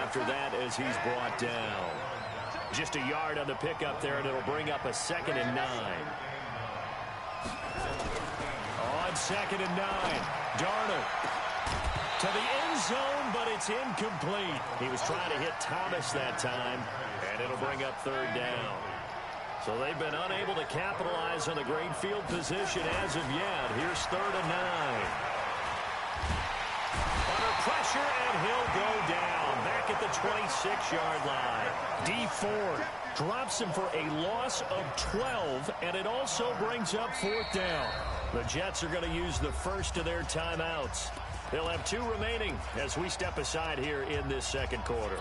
after that as he's brought down. Just a yard on the pickup there, and it'll bring up a 2nd and 9. On 2nd and 9, Darnold to the end zone, but it's incomplete. He was trying to hit Thomas that time, and it'll bring up 3rd down. So they've been unable to capitalize on the great field position as of yet. Here's 3rd and 9. Under pressure, and he'll go down back at the 26-yard line. D Ford drops him for a loss of 12, and it also brings up 4th down. The Jets are going to use the first of their timeouts. They'll have 2 remaining as we step aside here in this 2nd quarter.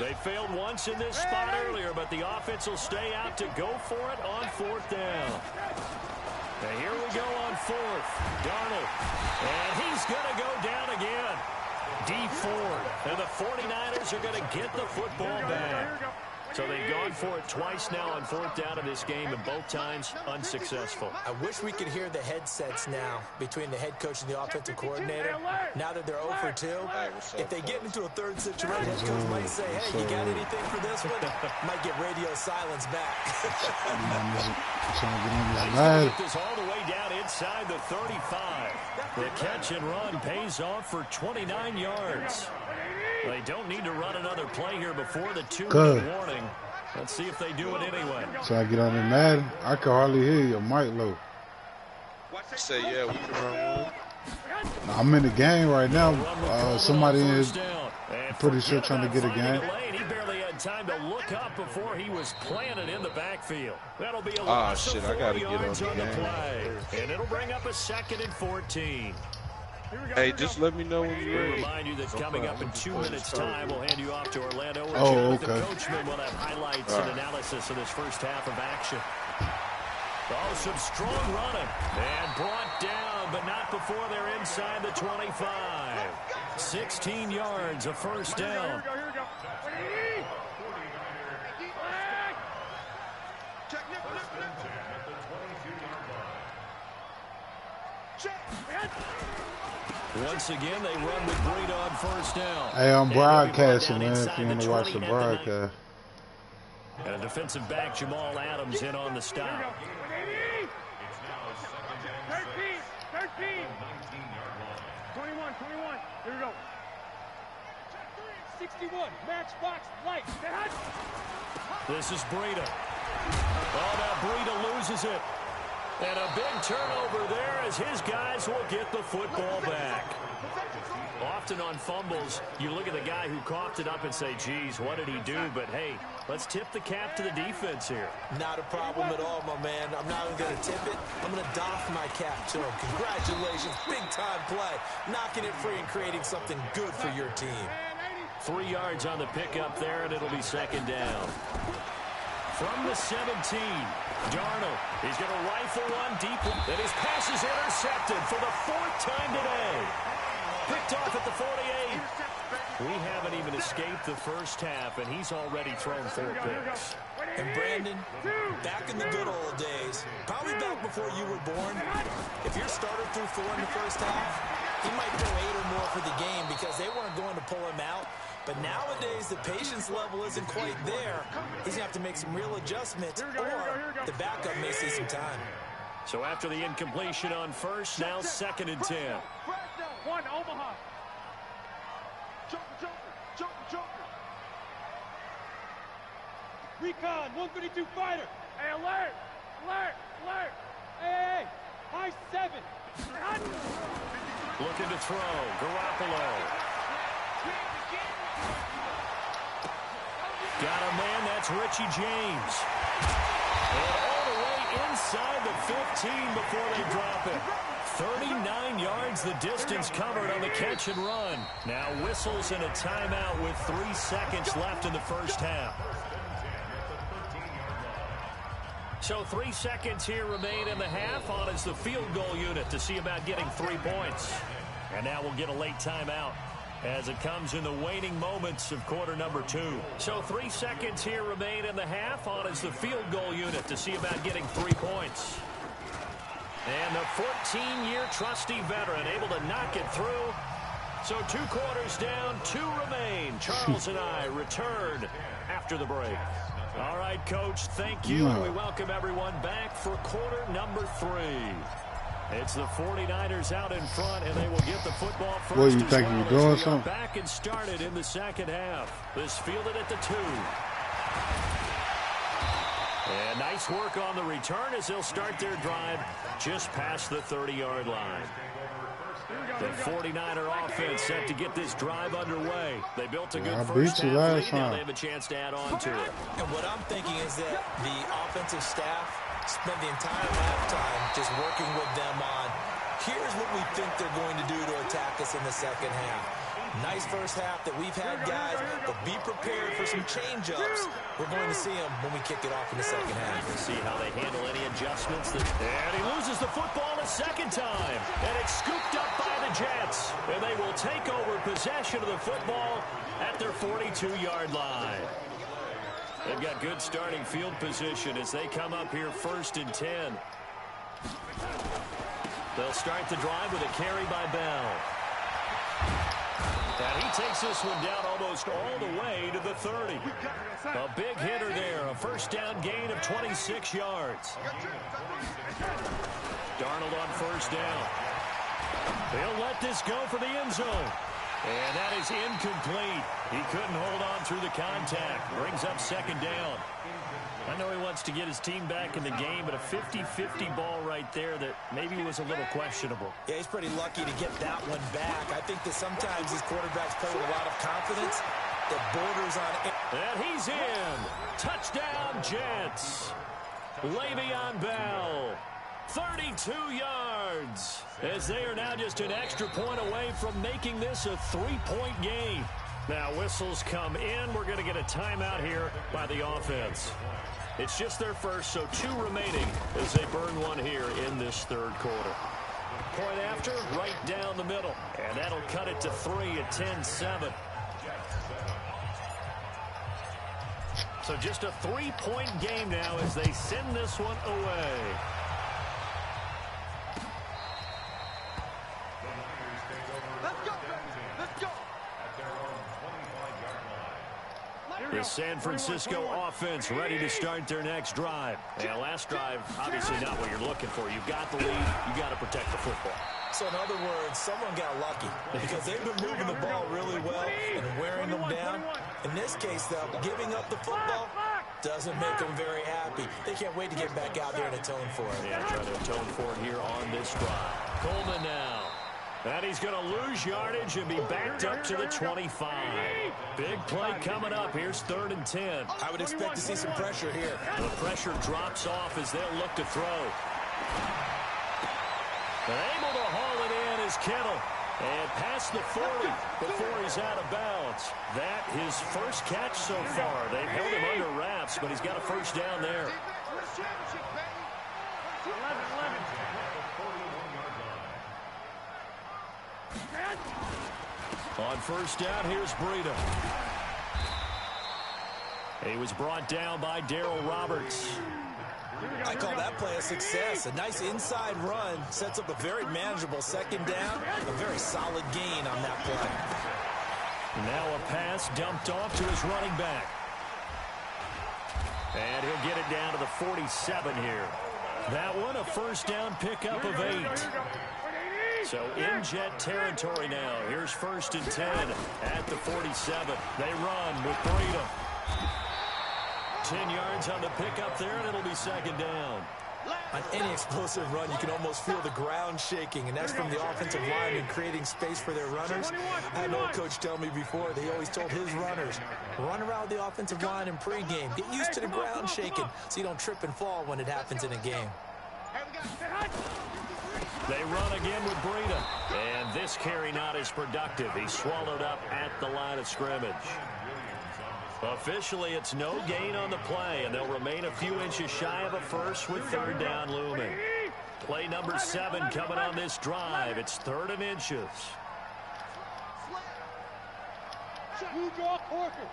They failed once in this spot earlier, but the offense will stay out to go for it on 4th down. And here we go on 4th. Darnold. And he's going to go down again. D Ford. And the 49ers are going to get the football back. So they've gone for it twice now on 4th down in this game, and both times unsuccessful. I wish we could hear the headsets now between the head coach and the offensive coordinator. Now that they're 0 for 2, if they get into a 3rd situation, head coach might say, hey, you got anything for this one? Might get radio silence back. Get this all the way down inside the 35. The catch and run pays off for 29 yards. They don't need to run another play here before the 2-minute warning. Let's see if they do it anyway. So I get on the Madden. I can hardly hear you. Mic low. Say, yeah, we can run one. I'm in the game right now. Somebody is pretty sure trying to get a game. He barely had time to look up before he was planted in the backfield. That'll be a loss of 4 yards on the play. And it'll bring up a 2nd and 14. Hey, just let me know when you're ready. Remind you that coming up in 2 minutes' time, we'll hand you off to Orlando. Oh, okay. The coachman will have highlights and analysis of this first half of action. Oh, some strong running. And brought down, but not before they're inside the 25. 16 yards, a 1st down. Once again, they run with Breida on 1st down. Hey, I'm broadcasting, man, if you want to watch the broadcast. And a defensive back, Jamal Adams, in on the stop. 13. 21. Here we go. 61. Matchbox light. This is Breida. Oh, now Breida loses it. And a big turnover there as his guys will get the football back. Often on fumbles, you look at the guy who coughed it up and say, geez, what did he do? But, hey, let's tip the cap to the defense here. Not a problem at all, my man. I'm not even going to tip it. I'm going to doff my cap to him. Congratulations. Big-time play. Knocking it free and creating something good for your team. 3 yards on the pickup there, and it'll be 2nd down. From the 17, Darnold. He's going to rifle one deep, and his pass is intercepted for the 4th time today. Picked off at the 48. We haven't even escaped the first half, and he's already thrown 4 picks. And Brandon, back in the good old days, probably back before you were born, if your starter threw 4 in the first half, he might throw 8 or more for the game because they weren't going to pull him out. But nowadays, the patience level isn't quite there. He's going to have to make some real adjustments, or the backup may see some time. So after the incompletion on 1st, now 2nd and 10. 1, Omaha. Joker. Recon, 132 fighter. Hey, alert. Hey, high 7. Looking to throw, Garoppolo. Got a man, that's Richie James. And all the way inside the 15 before they drop it. 39 yards the distance covered on the catch and run. Now whistles and a timeout with 3 seconds left in the first half. So 3 seconds here remain in the half. On is the field goal unit to see about getting 3 points. And now we'll get a late timeout as it comes in the waning moments of quarter number 2. So 3 seconds here remain in the half. On is the field goal unit to see about getting 3 points. And And the 14-year trusty veteran able to knock it through. So 2 quarters down, 2 remain. Charles and I return after the break. All right, Coach, thank you. And we welcome everyone back for quarter number 3. It's the 49ers out in front, and they will get the football first. What, you think you're doing something? Back and started in the second half. This fielded at the 2. And nice work on the return as they'll start their drive just past the 30-yard line. The 49er offense set to get this drive underway. They built a good first half lead. Now they have a chance to add on to it. And what I'm thinking is that the offensive staff spent the entire halftime just working with them on, here's what we think they're going to do to attack us in the second half. Nice first half that we've had, guys, but be prepared for some change-ups. We're going to see them when we kick it off in the second half. We'll see how they handle any adjustments. And he loses the football a second time. And it's scooped up by the Jets. And they will take over possession of the football at their 42-yard line. They've got good starting field position as they come up here 1st and 10. They'll start the drive with a carry by Bell. And he takes this one down almost all the way to the 30. A big hitter there, a first down gain of 26 yards. Darnold on first down. They'll let this go for the end zone. And that is incomplete. He couldn't hold on through the contact. Brings up second down. I know he wants to get his team back in the game, but a 50-50 ball right there that maybe was a little questionable. Yeah, he's pretty lucky to get that one back. I think that sometimes these quarterbacks play with a lot of confidence that borders on it. And he's in. Touchdown, Jets. Le'Veon Bell. 32 yards. As they are now just an extra point away from making this a 3-point game. Now whistles come in. We're going to get a timeout here by the offense. It's just their first, so 2 remaining as they burn one here in this third quarter. Point after, right down the middle. And that'll cut it to 3 at 10-7. So just a 3-point game now as they send this one away. The San Francisco offense ready to start their next drive. And last drive, obviously not what you're looking for. You've got the lead. You've got to protect the football. So in other words, someone got lucky because they've been moving the ball really well and wearing them down. In this case, though, giving up the football doesn't make them very happy. They can't wait to get back out there and atone for it. Yeah, try to atone for it here on this drive. Coleman now. And he's going to lose yardage and be backed up to the 25. Big play coming up. Here's 3rd and 10. I would expect to see some pressure here. The pressure drops off as they'll look to throw. And able to haul it in is Kittle. And past the 40 before he's out of bounds. That his first catch so far. They've held him under wraps, but he's got a first down there. On first down, here's Breida. He was brought down by Darryl Roberts. I call that play a success. A nice inside run sets up a very manageable second down. A very solid gain on that play. Now a pass dumped off to his running back. And he'll get it down to the 47 here. That one, a first down pickup of 8. So in Jet territory now. Here's 1st and 10 at the 47. They run with Breida. 10 yards on the pickup there, and it'll be second down. On any explosive run, you can almost feel the ground shaking, and that's from the offensive linemen creating space for their runners. I had an old coach tell me before, they always told his runners, run around the offensive line in pregame. Get used to the ground shaking so you don't trip and fall when it happens in a game. They run again with Breida. And this carry not as productive. He's swallowed up at the line of scrimmage. Officially, it's no gain on the play, and they'll remain a few inches shy of a first with 3rd down looming. Play number 7 coming on this drive. It's 3rd and inches. You draw Corker.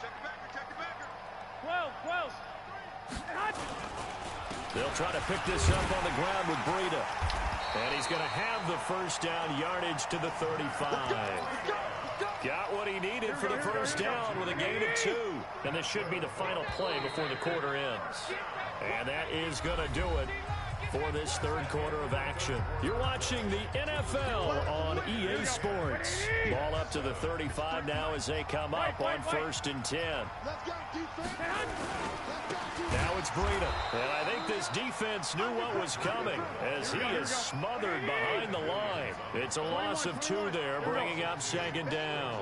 Check it back. 12. They'll try to pick this up on the ground with Breida. And he's going to have the first down yardage to the 35. Got what he needed for the first down with a gain of 2. And this should be the final play before the quarter ends. And that is going to do it for this third quarter of action. You're watching the NFL on EA Sports. Ball up to the 35 now as they come up on 1st and 10. Now it's Breida. And I think this defense knew what was coming as he is smothered behind the line. It's a loss of 2 there, bringing up 2nd down.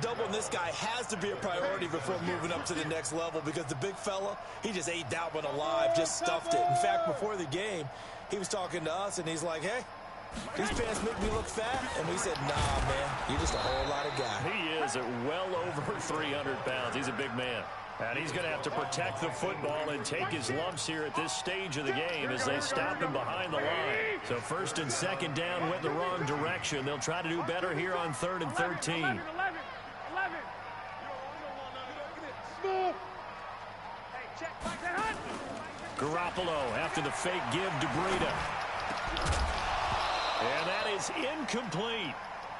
Doubling this guy has to be a priority before moving up to the next level because the big fella, he just ate that one alive, just stuffed it. In fact, before the game, he was talking to us, and he's like, hey, these pants make me look fat. And we said, nah, man, you're just a whole lot of guy. He is at well over 300 pounds. He's a big man. And he's going to have to protect the football and take his lumps here at this stage of the game as they stop him behind the line. So 1st and 2nd down went the wrong direction. They'll try to do better here on 3rd and 13. Garoppolo after the fake give to Breida. And that is incomplete.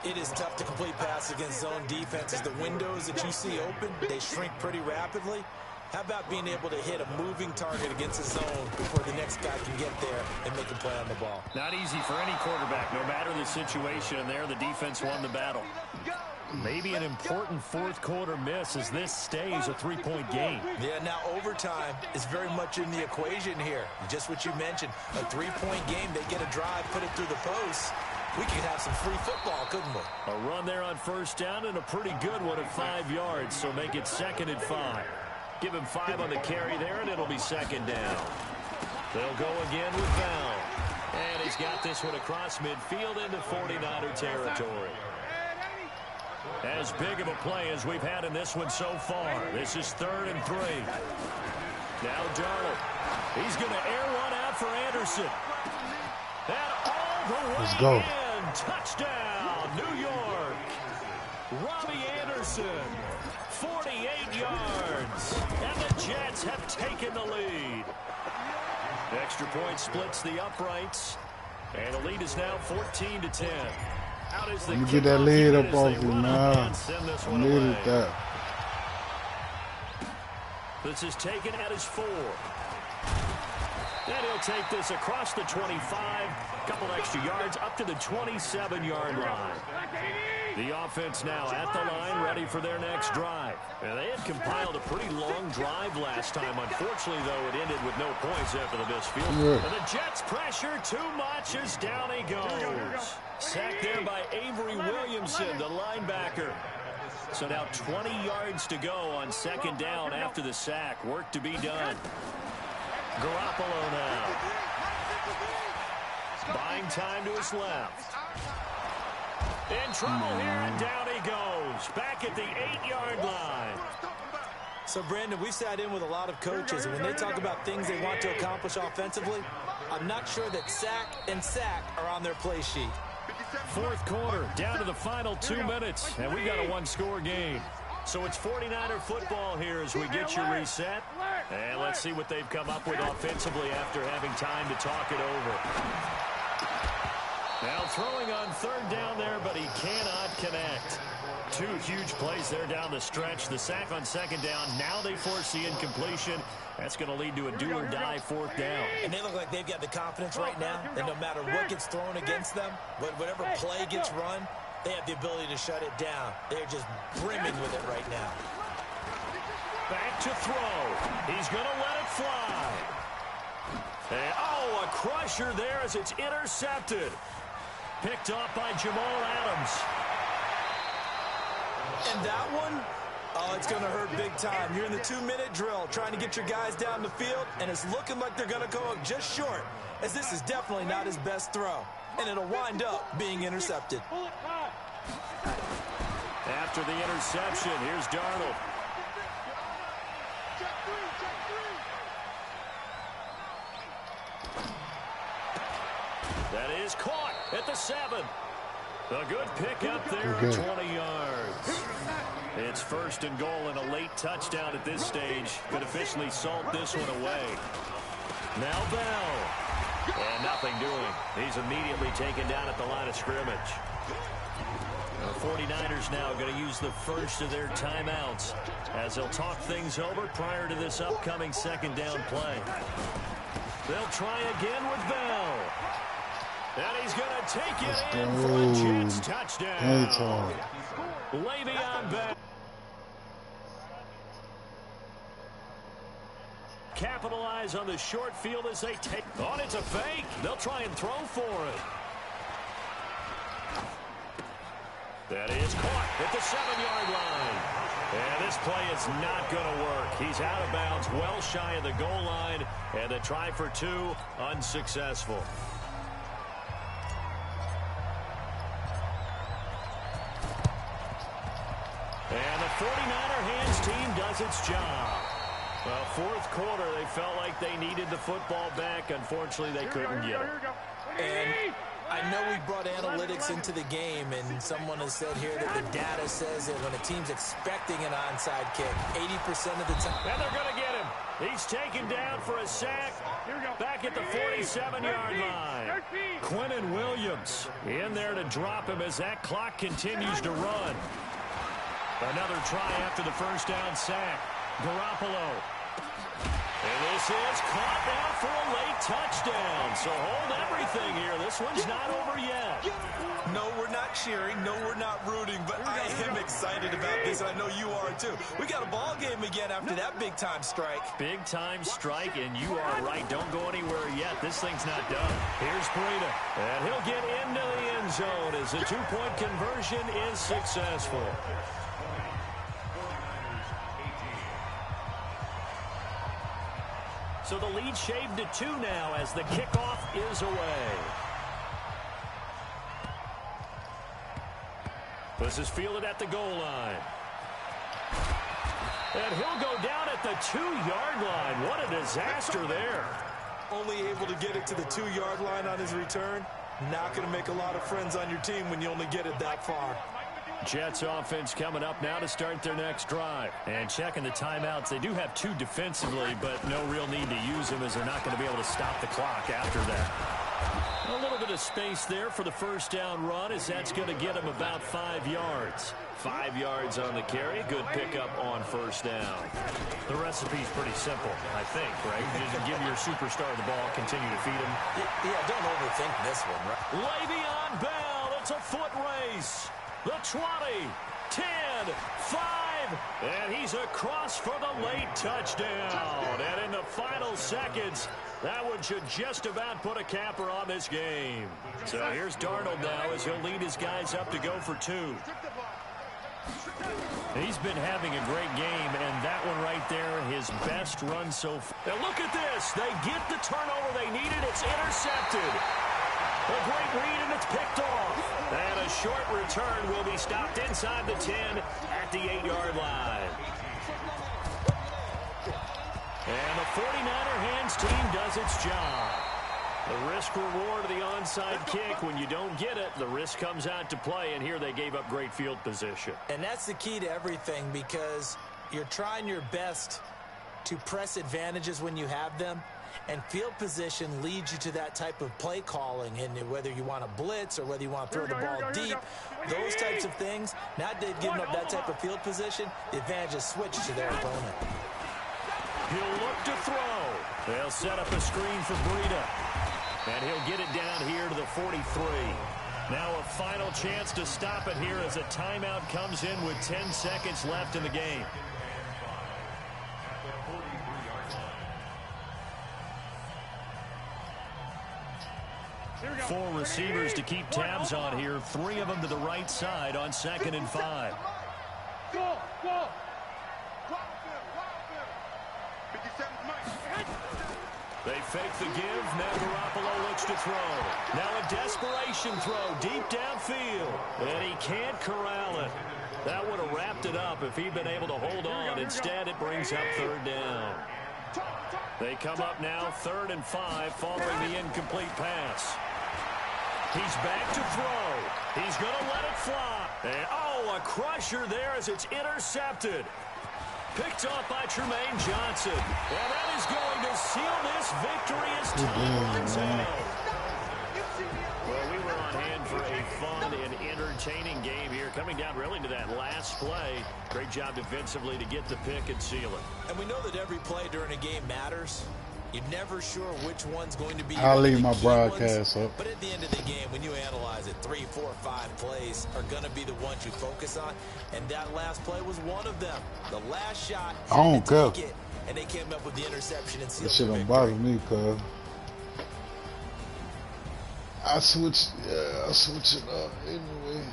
It is tough to complete passes against zone defenses. The windows that you see open, they shrink pretty rapidly. How about being able to hit a moving target against a zone before the next guy can get there and make a play on the ball? Not easy for any quarterback, no matter the situation. And there, the defense won the battle. Maybe an important fourth quarter miss as this stays a 3-point game. Yeah, now overtime is very much in the equation here. Just what you mentioned, a 3-point game. They get a drive, put it through the post. We could have some free football, couldn't we? A run there on 1st down and a pretty good one at 5 yards, so make it 2nd and 5. Give him 5 on the carry there, and it'll be 2nd down. They'll go again with Val. And he's got this one across midfield into 49er territory. As big of a play as we've had in this one so far. This is 3rd and 3. Now Darnold. He's going to air one out for Anderson. And all the way Let's go. in. Touchdown, New York. Robbie Anderson, 48 yards. And the Jets have taken the lead. Extra point splits the uprights. And the lead is now 14-10. Let me get that lead up off you, man. I needed that. This is taken at his 4. And he'll take this across the 25. Couple extra yards up to the 27-yard line. The offense now at the line, ready for their next drive. And they had compiled a pretty long drive last time. Unfortunately, though, it ended with no points after the missed field. And the Jets pressure too much as down he goes. Sacked there by Avery Williamson, the linebacker. So now 20 yards to go on 2nd down after the sack. Work to be done. Garoppolo now. Buying time to his left. In trouble here, and down he goes. Back at the 8-yard line. So, Brandon, we sat in with a lot of coaches, and when they talk about things they want to accomplish offensively, I'm not sure that sack and sack are on their play sheet. 4th quarter, down to the final 2 minutes, and we got a 1-score game. So it's 49er football here as we get you reset. And let's see what they've come up with offensively after having time to talk it over. Now throwing on 3rd down there, but he cannot connect. 2 huge plays there down the stretch. The sack on 2nd down. Now they force the incompletion. That's going to lead to a do-or-die 4th down. And they look like they've got the confidence right now that no matter what gets thrown against them, whatever play gets run, they have the ability to shut it down. They're just brimming with it right now. Back to throw. He's going to let it fly. And, oh, a crusher there as it's intercepted. Picked off by Jamal Adams. And that one, oh, it's going to hurt big time. You're in the 2-minute drill trying to get your guys down the field, and it's looking like they're going to go up just short, as this is definitely not his best throw. And it'll wind up being intercepted. After the interception, here's Darnold. That is caught at the 7. A good pick up there at 20 yards. It's 1st and goal and a late touchdown at this stage. Could officially salt this one away. Now Bell. And nothing doing. He's immediately taken down at the line of scrimmage. The 49ers now going to use the first of their timeouts as they'll talk things over prior to this upcoming second down play. They'll try again with Bell. And he's going to take it in for a Jets touchdown. Le'Veon Bell. Capitalize on the short field as they take on. It's a fake. They'll try and throw for it. That is caught at the 7-yard line. And this play is not going to work. He's out of bounds, well shy of the goal line. And the try for two, unsuccessful. And the 49er hands team does its job. Well, fourth quarter, they felt like they needed the football back. Unfortunately, they couldn't get it. And I know we brought analytics into the game, and someone has said here that the data says that when a team's expecting an onside kick, 80% of the time. And they're going to get him. He's taken down for a sack back at the 47-yard line. Quinnen Williams in there to drop him as that clock continues to run. Another try after the first down sack. Garoppolo. And this is caught now for a late touchdown. So hold everything here. This one's not over yet. No, we're not cheering. No, we're not rooting. But I am excited about this, and I know you are too. We got a ball game again after that big-time strike. Big-time strike, and you are right. Don't go anywhere yet. This thing's not done. Here's Breida. And he'll get into the end zone as the two-point conversion is successful. So the lead shaved to 2 now as the kickoff is away. This is fielded at the goal line. And he'll go down at the 2-yard line. What a disaster there. Only able to get it to the 2-yard line on his return. Not going to make a lot of friends on your team when you only get it that far. Jets offense coming up now to start their next drive. And checking the timeouts. They do have 2 defensively, but no real need to use them as they're not going to be able to stop the clock after that. A little bit of space there for the first down run as that's going to get them about 5 yards. 5 yards on the carry. Good pickup on first down. The recipe's pretty simple, I think, right? Just give your superstar the ball, continue to feed him. Yeah, don't overthink this one, right? Le'Veon Bell, it's a foot race. The 20, 10, 5, and he's across for the late touchdown. And in the final seconds, that one should just about put a capper on this game. So here's Darnold now as he'll lead his guys up to go for 2. He's been having a great game, and that one right there, his best run so far. Now look at this. They get the turnover they needed. It's intercepted. A great read, and it's picked off. And a short return will be stopped inside the 10 at the 8-yard line. And the 49er hands team does its job. The risk-reward of the onside kick, when you don't get it, the risk comes out to play, and here they gave up great field position. And that's the key to everything, because you're trying your best to press advantages when you have them. And field position leads you to that type of play calling, and whether you want to blitz or whether you want to throw the ball deep, those types of things. Now they've given up that type of field position, the advantage is switched to their opponent. He'll look to throw. They'll set up a screen for Breida. And he'll get it down here to the 43. Now a final chance to stop it here as a timeout comes in with 10 seconds left in the game. 4 receivers to keep tabs on here. 3 of them to the right side on 2nd and 5. They fake the give. Now Garoppolo looks to throw. Now a desperation throw deep downfield. And he can't corral it. That would have wrapped it up if he'd been able to hold on. Instead, it brings up 3rd down. They come up now 3rd and 5 following the incomplete pass. He's back to throw. He's going to let it fly. And, oh, a crusher there as it's intercepted. Picked off by Tremaine Johnson. And that is going to seal this victory as time runs out. Well, we were on hand for a fun and entertaining game here, coming down really to that last play. Great job defensively to get the pick and seal it. And we know that every play during a game matters. You're never sure which one's going to be. I'll leave my broadcast up. But at the end of the game, when you analyze it, 3, 4, 5 plays are going to be the ones you focus on. And that last play was one of them. The last shot, I don't care. And they came up with the interception and sealed That shit the don't victory. bother me, cuz I switch it up anyway.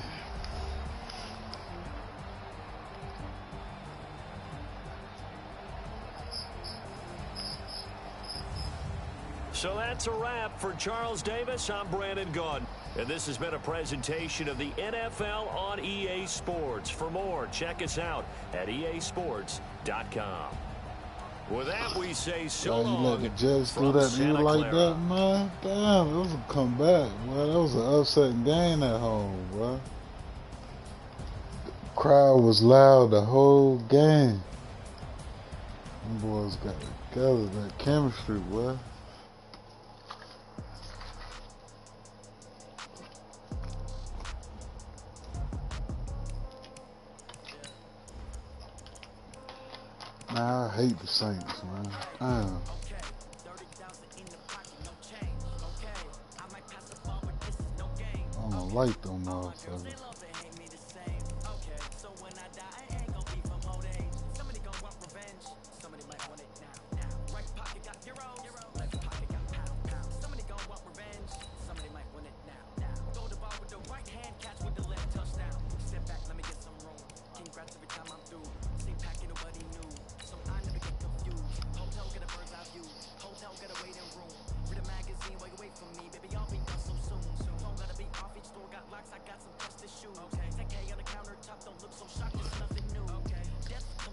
So that's a wrap for Charles Davis. I'm Brandon Gaudin. And this has been a presentation of the NFL on EA Sports. For more, check us out at easports.com. With that, we say so long. You let the Jets do that to you like that, man? Damn, it was a comeback, man. That was an upsetting game at home, bro. The crowd was loud the whole game. Them boys got together, that chemistry, boy. Nah, I hate the Saints, man. Damn. I don't like them motherfuckers.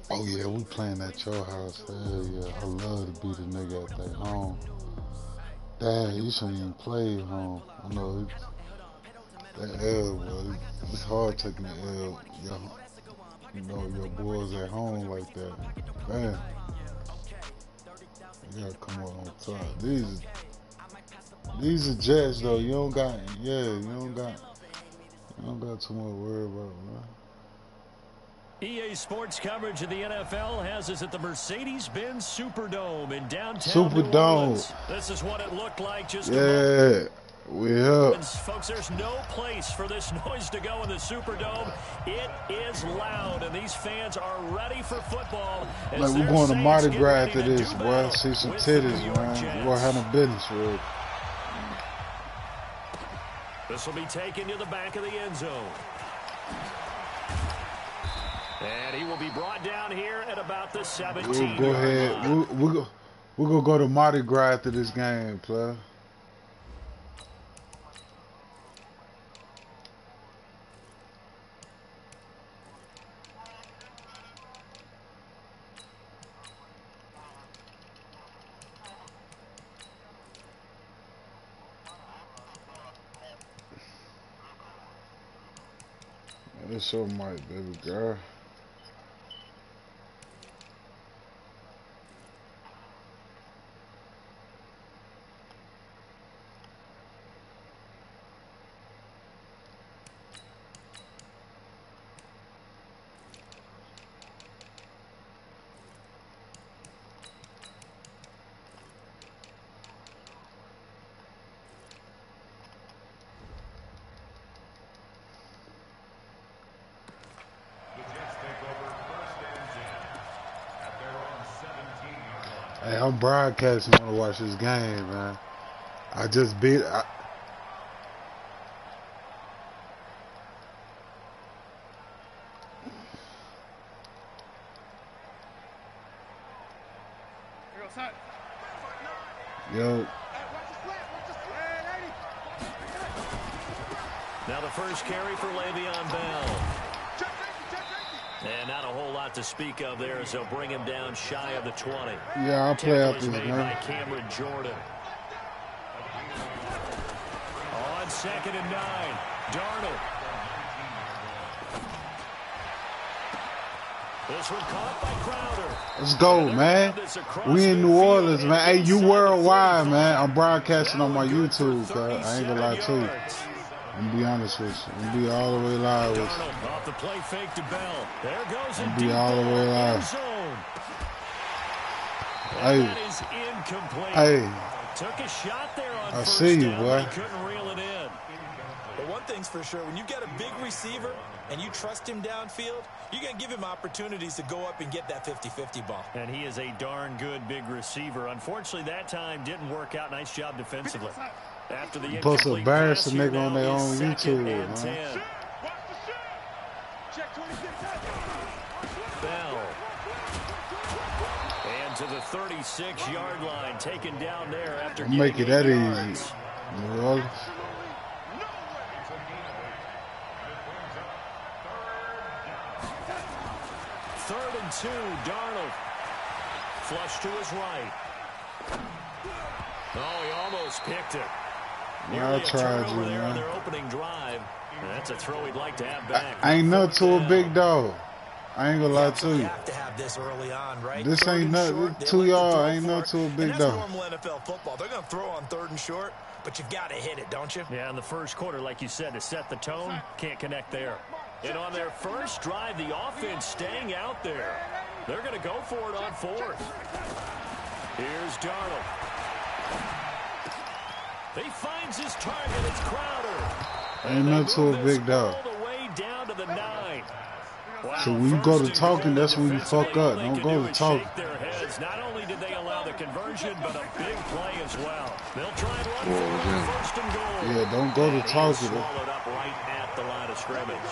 Oh yeah, we playing at your house. Hell yeah, I love to beat a nigga at their home. Dad, you shouldn't even play at home. I know that L, bro. It's hard taking the L. You know your boys at home like that. Man, you gotta come up on top. These are Jets though. You don't got too much to worry about, man. EA Sports coverage of the NFL has us at the Mercedes-Benz Superdome in downtown New Orleans. This is what it looked like just a moment. We up. Folks, there's no place for this noise to go in the Superdome. It is loud, and these fans are ready for football. Like we're going to Mardi Gras after this, boy. See some titties, man. We're going to handle business for it. This will be taken to the back of the end zone. And he will be brought down here at about the 17. Go ahead. We're going to go to Mardi Gras after this game, player. It's your mic, baby girl. Hey, I'm broadcasting. I want to watch this game, man. I just beat. Yo. Now the first carry for Le'Veon Bell. And not a whole lot to speak of there as they'll bring him down shy of the 20. Yeah, I'll play out this, made man. by Cameron Jordan. On 2nd and 9, Darnold. This one caught by Crowder. Let's go, man. We in New Orleans, man. Hey, you worldwide, man. I'm broadcasting on my YouTube, cuz. I ain't gonna lie to you. I'm gonna be honest with you. I'm gonna be all the way live with you. Off the play fake to Bell. There goes I'm gonna be all the way live. Hey. That is incomplete. Hey. Took a shot there on I first see you, down, boy. but he couldn't reel it in. But one thing's for sure, when you got a big receiver and you trust him downfield, you're going to give him opportunities to go up and get that 50-50 ball. And he is a darn good big receiver. Unfortunately, that time didn't work out. Nice job defensively. After the Supposed to embarrass a pass, nigga on their own YouTube, man. Bell. And to the 36-yard line, taken down there after Make it that easy. New Orleans. Third and 2, Darnold. Flush to his right. Oh, he almost picked it. I tried you, there on man. their opening drive. That's a throw he'd like to have back. I ain't nothing to a big dog. I ain't gonna lie to You you. have to have this early on, right? This Third ain't and nothing. short, they 2 like to yards throw ain't for nothing it. to a big And dog. that's normal NFL football. They're going to throw on third and short, but you've got to hit it, don't you? Yeah, in the first quarter, like you said, to set the tone, can't connect there. And on their first drive, the offense staying out there. They're going to go for it on fourth. Here's Darnold. He finds his target. It's Crowder. Ain't nothing to a big dog. All the way down to the 9. Wow, So when you go to talking, that's when you fuck up. Don't go to talking. Not only did they allow the conversion, but a big play as well. They'll try and run for it on first and goal. Yeah, don't go to talking. Swallowed up right at the line of scrimmage.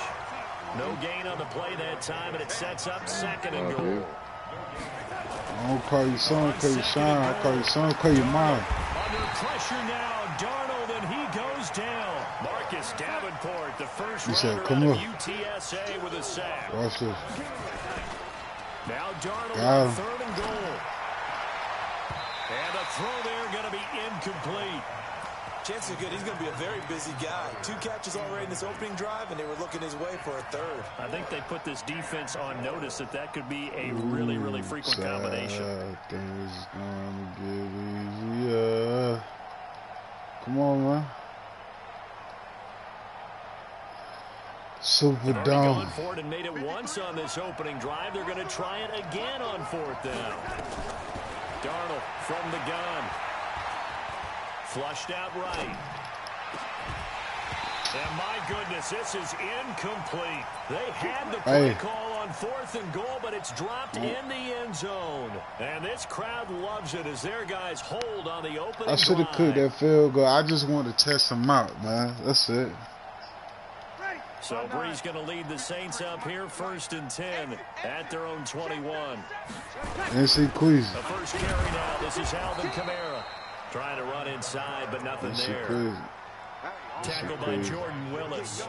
No gain on the play that time, and it sets up second and goal. I don't call you son, call you shine. I call you son, call you mine. Under pressure now, Darnold, and he goes down. Marcus Davenport, the first rounder out of UTSA with a sack. Watch this. Now Darnold on third and goal. And a throw there going to be incomplete. Chances are good he's going to be a very busy guy. 2 catches already in this opening drive, and they were looking his way for a third. I think they put this defense on notice that could be a really, really frequent combination. Things gonna get easier. Come on, man. Super They've dumb. gone for it and made it once on this opening drive. They're going to try it again on fourth down. Darnold from the gun. Flushed out right. And my goodness, this is incomplete. They had the play call on fourth and goal, but it's dropped in the end zone. And this crowd loves it as their guys hold on the opening I should have cooked that field goal. I just wanted to test them out, man. That's it. So Bree's going to lead the Saints up here, 1st and 10 at their own 21. NC Queasy. The first carry now. This is Alvin Kamara. Trying to run inside, but nothing there. Tackled by Jordan Willis.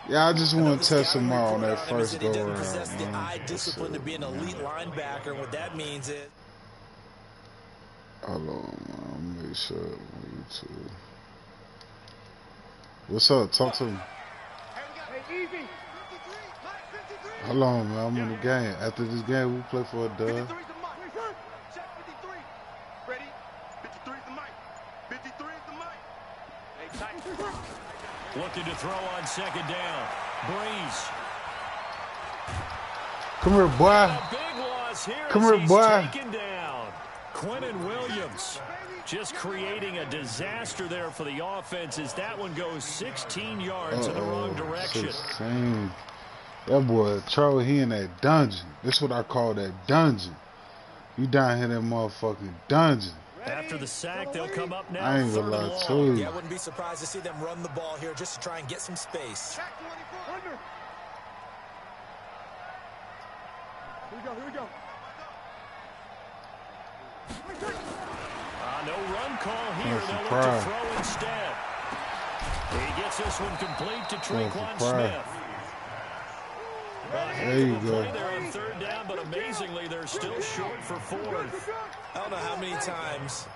Yeah, I just want to test him out on that first go around. He doesn't possess the eye discipline to be an elite linebacker, and what that means is... Hold on, man. Make sure. YouTube. What's up? Talk to me. Hold on, man. I'm in the game. After this game, we play for a dub. Looking to throw on second down. Breeze. Come here, boy. A big loss here. Come here, boy. Taken down. Quinnen Williams just creating a disaster there for the offense as that one goes 16 yards in the wrong direction. 16. That boy, Charlie, he in that dungeon. That's what I call that dungeon. You down here in that motherfucking dungeon. After the sack, they'll come up now. I ain't gonna lie to you. Yeah, I wouldn't be surprised to see them run the ball here just to try and get some space. Here we go. No run call here. They'll look to throw instead. He gets this one complete to Tre'Quan Smith. There you go. They're on third down, but amazingly, they're still short for fourth. I don't know how many times,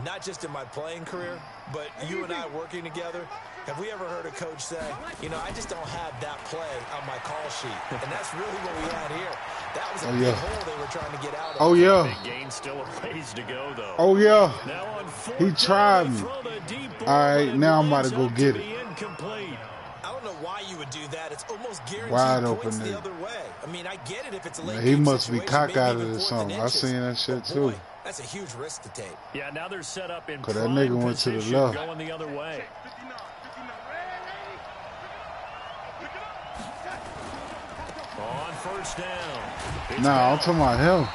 not just in my playing career, but you and I working together, have we ever heard a coach say, you know, I just don't have that play on my call sheet. And that's really what we had here. That was a big hole they were trying to get out of. Oh, yeah. Big gain, still a ways to go, though. Oh, yeah. Now on He tried me. All right, now I'm about to go get it. I don't know why you would do that. It's almost guaranteed Wide points open the there. other way. I mean, I get it if it's a late He game must be situation, cockeyed maybe or even something. 4th I and seen that inches. shit But too. boy, that's a huge risk to take. Yeah, now they're set up in Cause that prime nigga went to the position left. going the other way. On first down. Nah, I'm talking about him.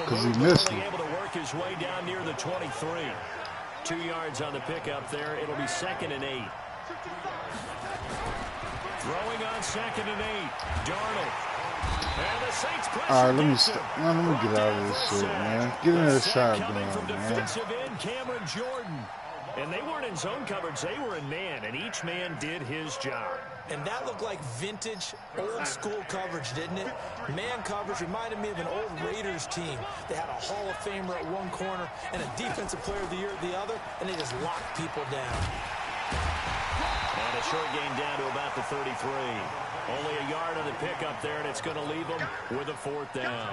Cause he missed it. Able to work his way down near the 23. 2 yards on the pickup there. It'll be 2nd and 8. Throwing on 2nd and 8. Darnold. And the Saints pressure. All right, let me get out of this shit, man. Get in that shotgun, from man. defensive end Cameron Jordan. And they weren't in zone coverage. They were in man, and each man did his job. And that looked like vintage, old-school coverage, didn't it? Man coverage reminded me of an old Raiders team. They had a Hall of Famer at one corner and a Defensive Player of the Year at the other, and they just locked people down. And a short gain down to about the 33. Only a yard on the pickup there, and it's going to leave them with a 4th down.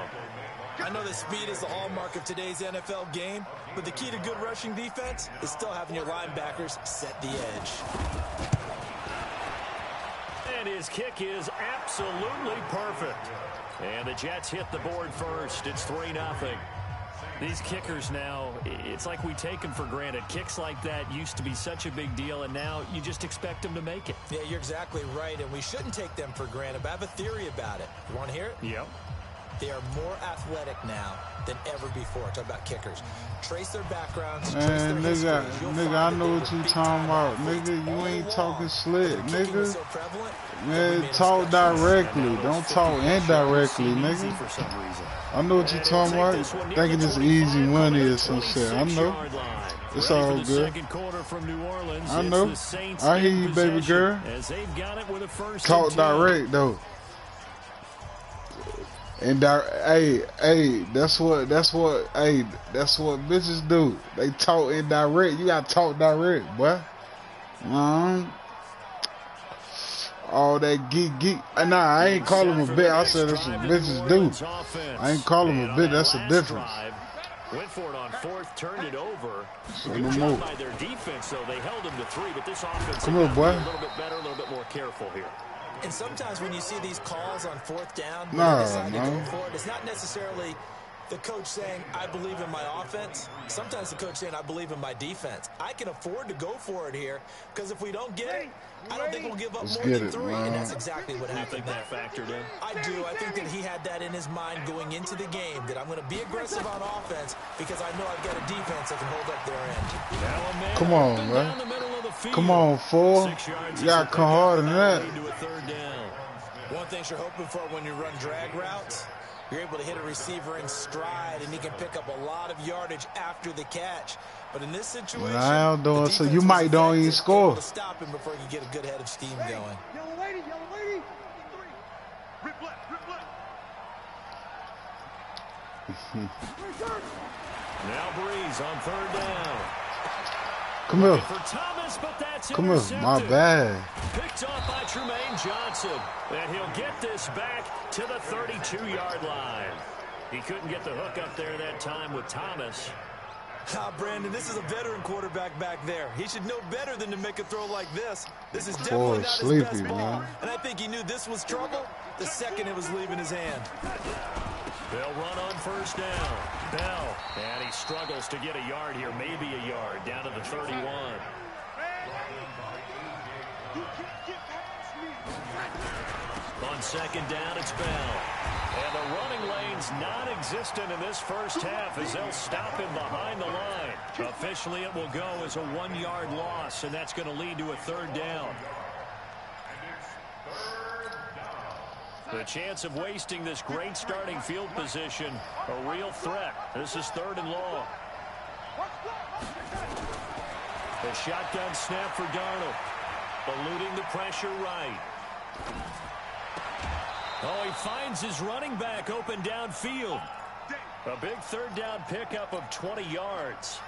I know that speed is the hallmark of today's NFL game, but the key to good rushing defense is still having your linebackers set the edge. And his kick is absolutely perfect. And the Jets hit the board first. It's 3-0. These kickers now, it's like we take them for granted. Kicks like that used to be such a big deal, and now you just expect them to make it. Yeah, you're exactly right, and we shouldn't take them for granted, but I have a theory about it. You want to hear it? Yep. They are more athletic now than ever before. Talk about kickers. Trace their backgrounds. Man, nigga, I know what you talking about. Nigga, you ain't talking slick, nigga. Man, talk directly. Don't talk indirectly, nigga. I know what you talking about. Thinking it's easy money or some shit. I know. It's all good. I know. I hear you, baby girl. Talk direct, though. And hey, that's what bitches do. They talk indirect. You gotta talk direct, boy. All that geek. Nah, I ain't call him a bitch. I said that's what bitches do. I ain't call him a bitch. That's the difference. Went for it on 4th, turned it over. So Good job by their defense, though. They held him to 3, but this offense come here, boy. A little bit better, a little bit more careful here. And sometimes when you see these calls on 4th down, when nah, they decide to go for it, it's not necessarily the coach saying, I believe in my offense. Sometimes the coach saying, I believe in my defense. I can afford to go for it here because if we don't get it, I don't think we'll give up more than 3. And that's exactly what happened. You think that factored in? I do. I think that he had that in his mind going into the game, that I'm going to be aggressive on offense because I know I've got a defense that can hold up their end. Come on, man. Come on, fool. You got to come harder than that. One thing you're hoping for when you run drag routes, you're able to hit a receiver in stride, and he can pick up a lot of yardage after the catch. But in this situation, I am doing so. You might don't even score. To stop him before you get a good head of steam going. Yellow lady. Rip left. Now Breeze on 3rd down. Come here. For Thomas, but that's Come here. My bad. Picked off by Tremaine Johnson. And he'll get this back to the 32-yard line. He couldn't get the hook up there that time with Thomas. Brandon, this is a veteran quarterback back there. He should know better than to make a throw like this. This is definitely not his best ball. Man. And I think he knew this was trouble the second it was leaving his hand. They'll run on 1st down. Bell. And he struggles to get a yard here, maybe a yard, down to the 31. On 2nd down, it's Bell. And the running lane's non-existent in this first half as they'll stop him behind the line. Officially, it will go as a 1-yard loss, and that's going to lead to a 3rd down. The chance of wasting this great starting field position, a real threat. This is 3rd and long. The shotgun snap for Darnold. Eluding the pressure right. Oh, he finds his running back open downfield. A big 3rd down pickup of 20 yards.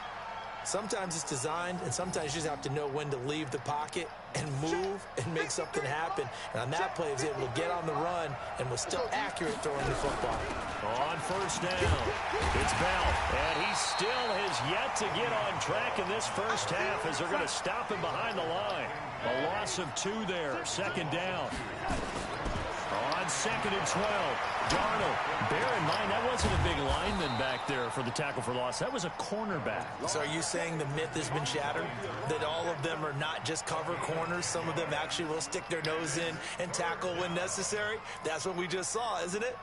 Sometimes it's designed, and sometimes you just have to know when to leave the pocket and move and make something happen. And on that play, he was able to get on the run and was still accurate throwing the football. On first down, it's Bell, and he still has yet to get on track in this first half as they're going to stop him behind the line. A loss of 2 there, second down. On second and 12, Darnold. Bear in mind, that wasn't a big lineman back there for the tackle for loss. That was a cornerback. So are you saying the myth has been shattered? That all of them are not just cover corners? Some of them actually will stick their nose in and tackle when necessary? That's what we just saw, isn't it?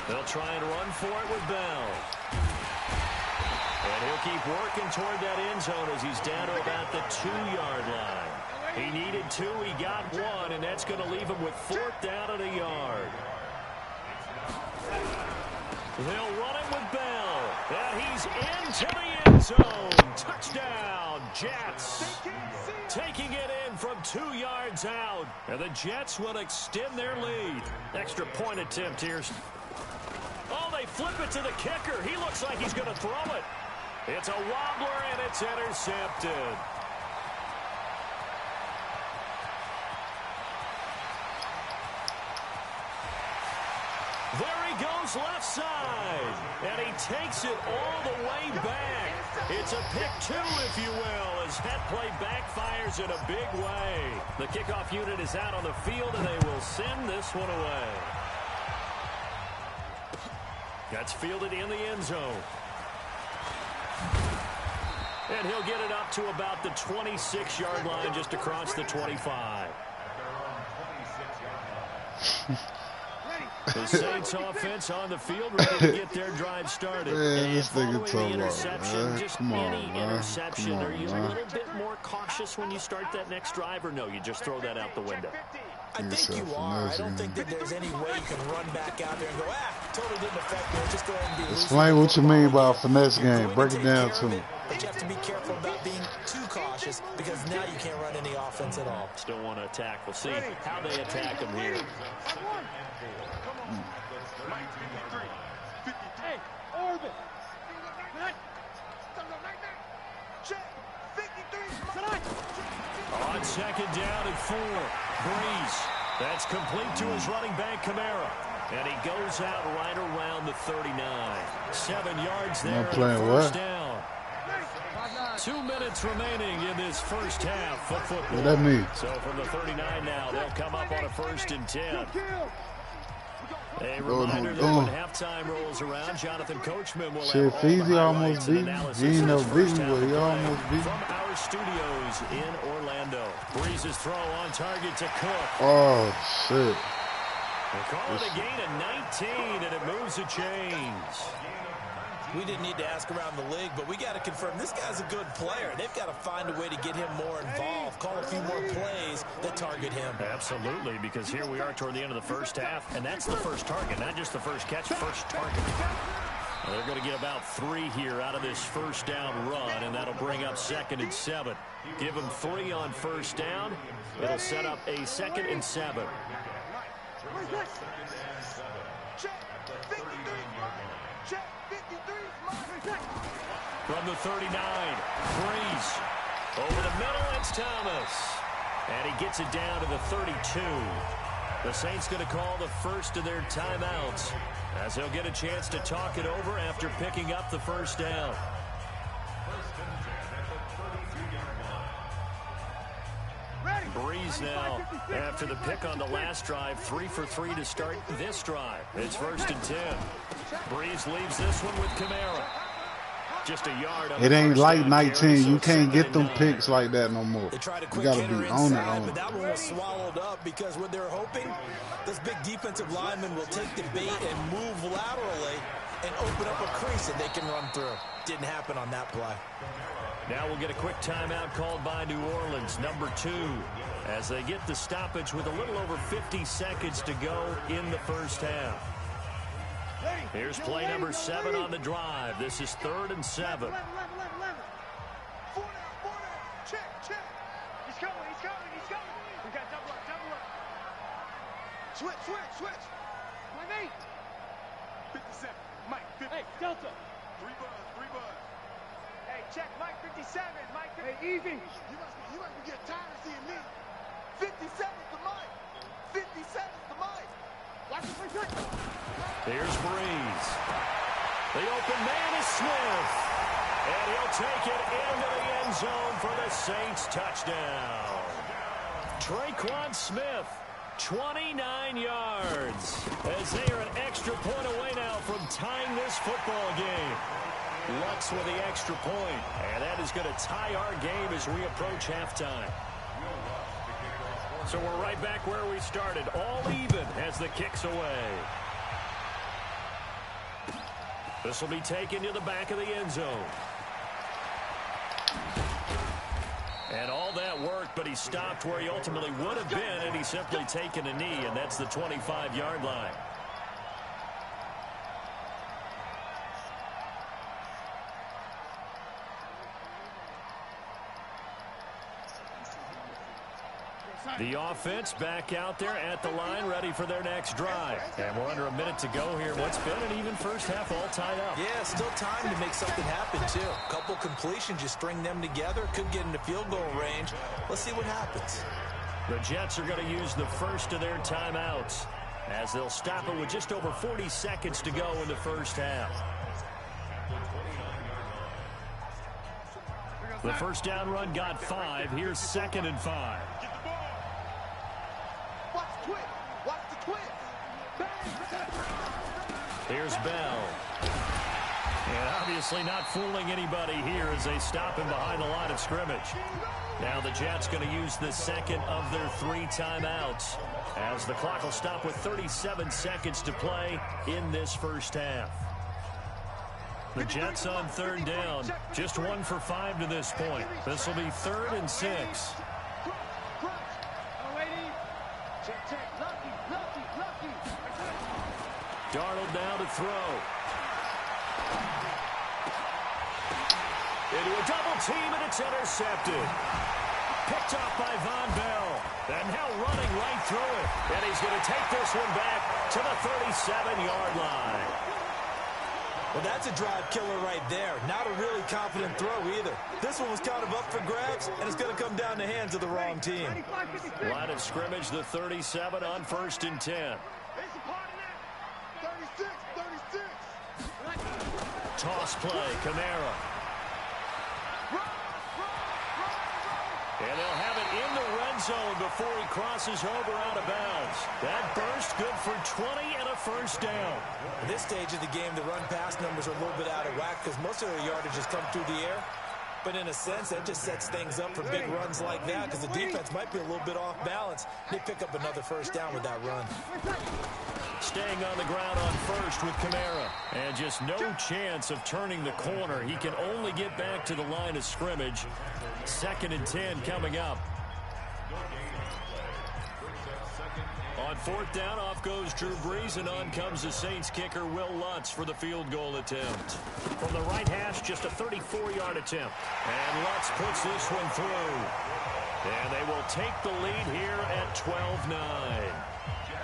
They'll try and run for it with Bell. And he'll keep working toward that end zone as he's down to about the 2-yard line. He needed 2, he got 1, and that's going to leave him with 4th down and a yard. They'll run it with Bell. And he's into the end zone. Touchdown, Jets. Taking it in from 2 yards out. And the Jets will extend their lead. Extra point attempt here. Oh, they flip it to the kicker. He looks like he's going to throw it. It's a wobbler, and it's intercepted. There he goes left side, and he takes it all the way back. It's a pick 2, if you will, as that play backfires in a big way. The kickoff unit is out on the field, and they will send this one away. That's fielded in the end zone. And he'll get it up to about the 26-yard line, just across the 25. The Saints offense on the field, ready to get their drive started. Man, and this nigga following the talking about, interception, man. just Come on, any man. interception, Come on, are you man. a little bit more cautious when you start that next drive, or no, you just throw that out the window? I think you are. I don't think that there's any way you can run back out there and go, totally didn't affect me. Just go ahead and be loose. Explain what you mean by a finesse game. Break it down to me. But you have to be careful about being too cautious because now you can't run any offense at all. Still want to attack. We'll see how they attack him here. Hey, Orban. On second down and 4, Breeze. That's complete to his running back, Kamara. And he goes out right around the 39. 7 yards there. Not playing first what? down. 2 minutes remaining in this first half of football. What that mean? So from the 39 now, they'll come up on a 1st and 10. A reminder that when halftime rolls around, Jonathan Coachman will Shit, have all the Feezy highlights almost and beat him. analysis He ain't of no this first beating, half but he of play almost beat him. from our studios in Orlando. Breeze's throw on target to Cook. Oh, shit. They call it a gain of 19, and it moves the chains. We didn't need to ask around the league, but we got to confirm this guy's a good player. They've got to find a way to get him more involved, call a few more plays that target him. Absolutely, because here we are toward the end of the first half, and that's the first target, not just the first catch, first target. Well, they're going to get about 3 here out of this first down run, and that'll bring up 2nd and 7. Give them 3 on first down. It'll set up a 2nd and 7. From the 39, Breeze. Over the middle, it's Thomas. And he gets it down to the 32. The Saints going to call the first of their timeouts as they'll get a chance to talk it over after picking up the first down. Breeze now, after the pick on the last drive, 3 for 3 to start this drive. It's 1st and 10. Breeze leaves this one with Kamara. Just a yard. It ain't like 19. You can't get them picks like that no more. They tried a You quick got to hitter be on it. inside, but that one was swallowed up because what they're hoping, this big defensive lineman will take the bait and move laterally and open up a crease that they can run through. Didn't happen on that play. Now we'll get a quick timeout called by New Orleans, number 2, as they get the stoppage with a little over 50 seconds to go in the first half. Here's play number 7 on the drive. This is 3rd and 7. check, check. He's coming, he's coming, he's coming. We got double up, double up. Switch, switch, switch. My mate. 57, Mike, 50. Hey, Delta. 3 buzz, 3 buzz. Hey, check, Mike, 57, Mike, 50. Hey, Evie. You must be getting tired of seeing me. 57's the Mike. 57's the Mike. Watch it, watch it. Here's Breeze. The open man is Smith. And he'll take it into the end zone for the Saints touchdown. Traquan Smith, 29 yards. As they are an extra point away now from tying this football game. Lutz with the extra point. And that is going to tie our game as we approach halftime. So we're right back where we started. All even as the kick's away. This will be taken to the back of the end zone. And all that worked, but he stopped where he ultimately would have been, and he's simply taken a knee, and that's the 25-yard line. The offense back out there at the line, ready for their next drive. And we're under a minute to go here. What's been an even first half, all tied up. Yeah, still time to make something happen, too. A couple completions, you string them together, could get into field goal range. Let's see what happens. The Jets are going to use the first of their timeouts as they'll stop it with just over 40 seconds to go in the first half. The first down run got 5. Here's 2nd and 5. Watch the twist. Here's Bell. And obviously not fooling anybody here as they stop him behind the line of scrimmage. Now the Jets going to use the second of their 3 timeouts as the clock will stop with 37 seconds to play in this first half. The Jets on 3rd down, just 1 for 5 to this point. This will be 3rd and 6. Darnold now to throw. Into a double team, and it's intercepted. Picked off by Von Bell. And now running right through it. And he's going to take this one back to the 37-yard line. Well, that's a drive killer right there. Not a really confident throw either. This one was kind of up for grabs, and it's going to come down the hands of the wrong team. Line of scrimmage, the 37 on 1st and 10. Toss play, Kamara. And they'll have it in the red zone before he crosses over out of bounds. That burst good for 20 and a first down. At this stage of the game, the run-pass numbers are a little bit out of whack because most of their yardage has come through the air. But in a sense, that just sets things up for big runs like that because the defense might be a little bit off balance. They pick up another first down with that run. Staying on the ground on 1st with Kamara. And just no chance of turning the corner. He can only get back to the line of scrimmage. 2nd and 10 coming up. On 4th down, off goes Drew Brees, and on comes the Saints kicker, Will Lutz, for the field goal attempt. From the right hash, just a 34-yard attempt. And Lutz puts this one through. And they will take the lead here at 12-9.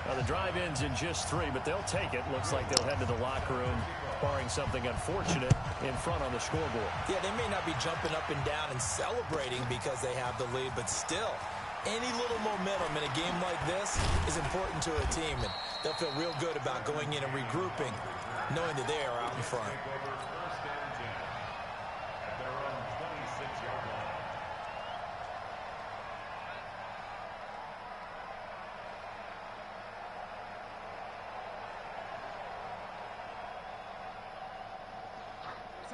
Now, the drive ends in just 3, but they'll take it. Looks like they'll head to the locker room, barring something unfortunate in front on the scoreboard. Yeah, they may not be jumping up and down and celebrating because they have the lead, but still, any little momentum in a game like this is important to a team, and they'll feel real good about going in and regrouping, knowing that they are out in front.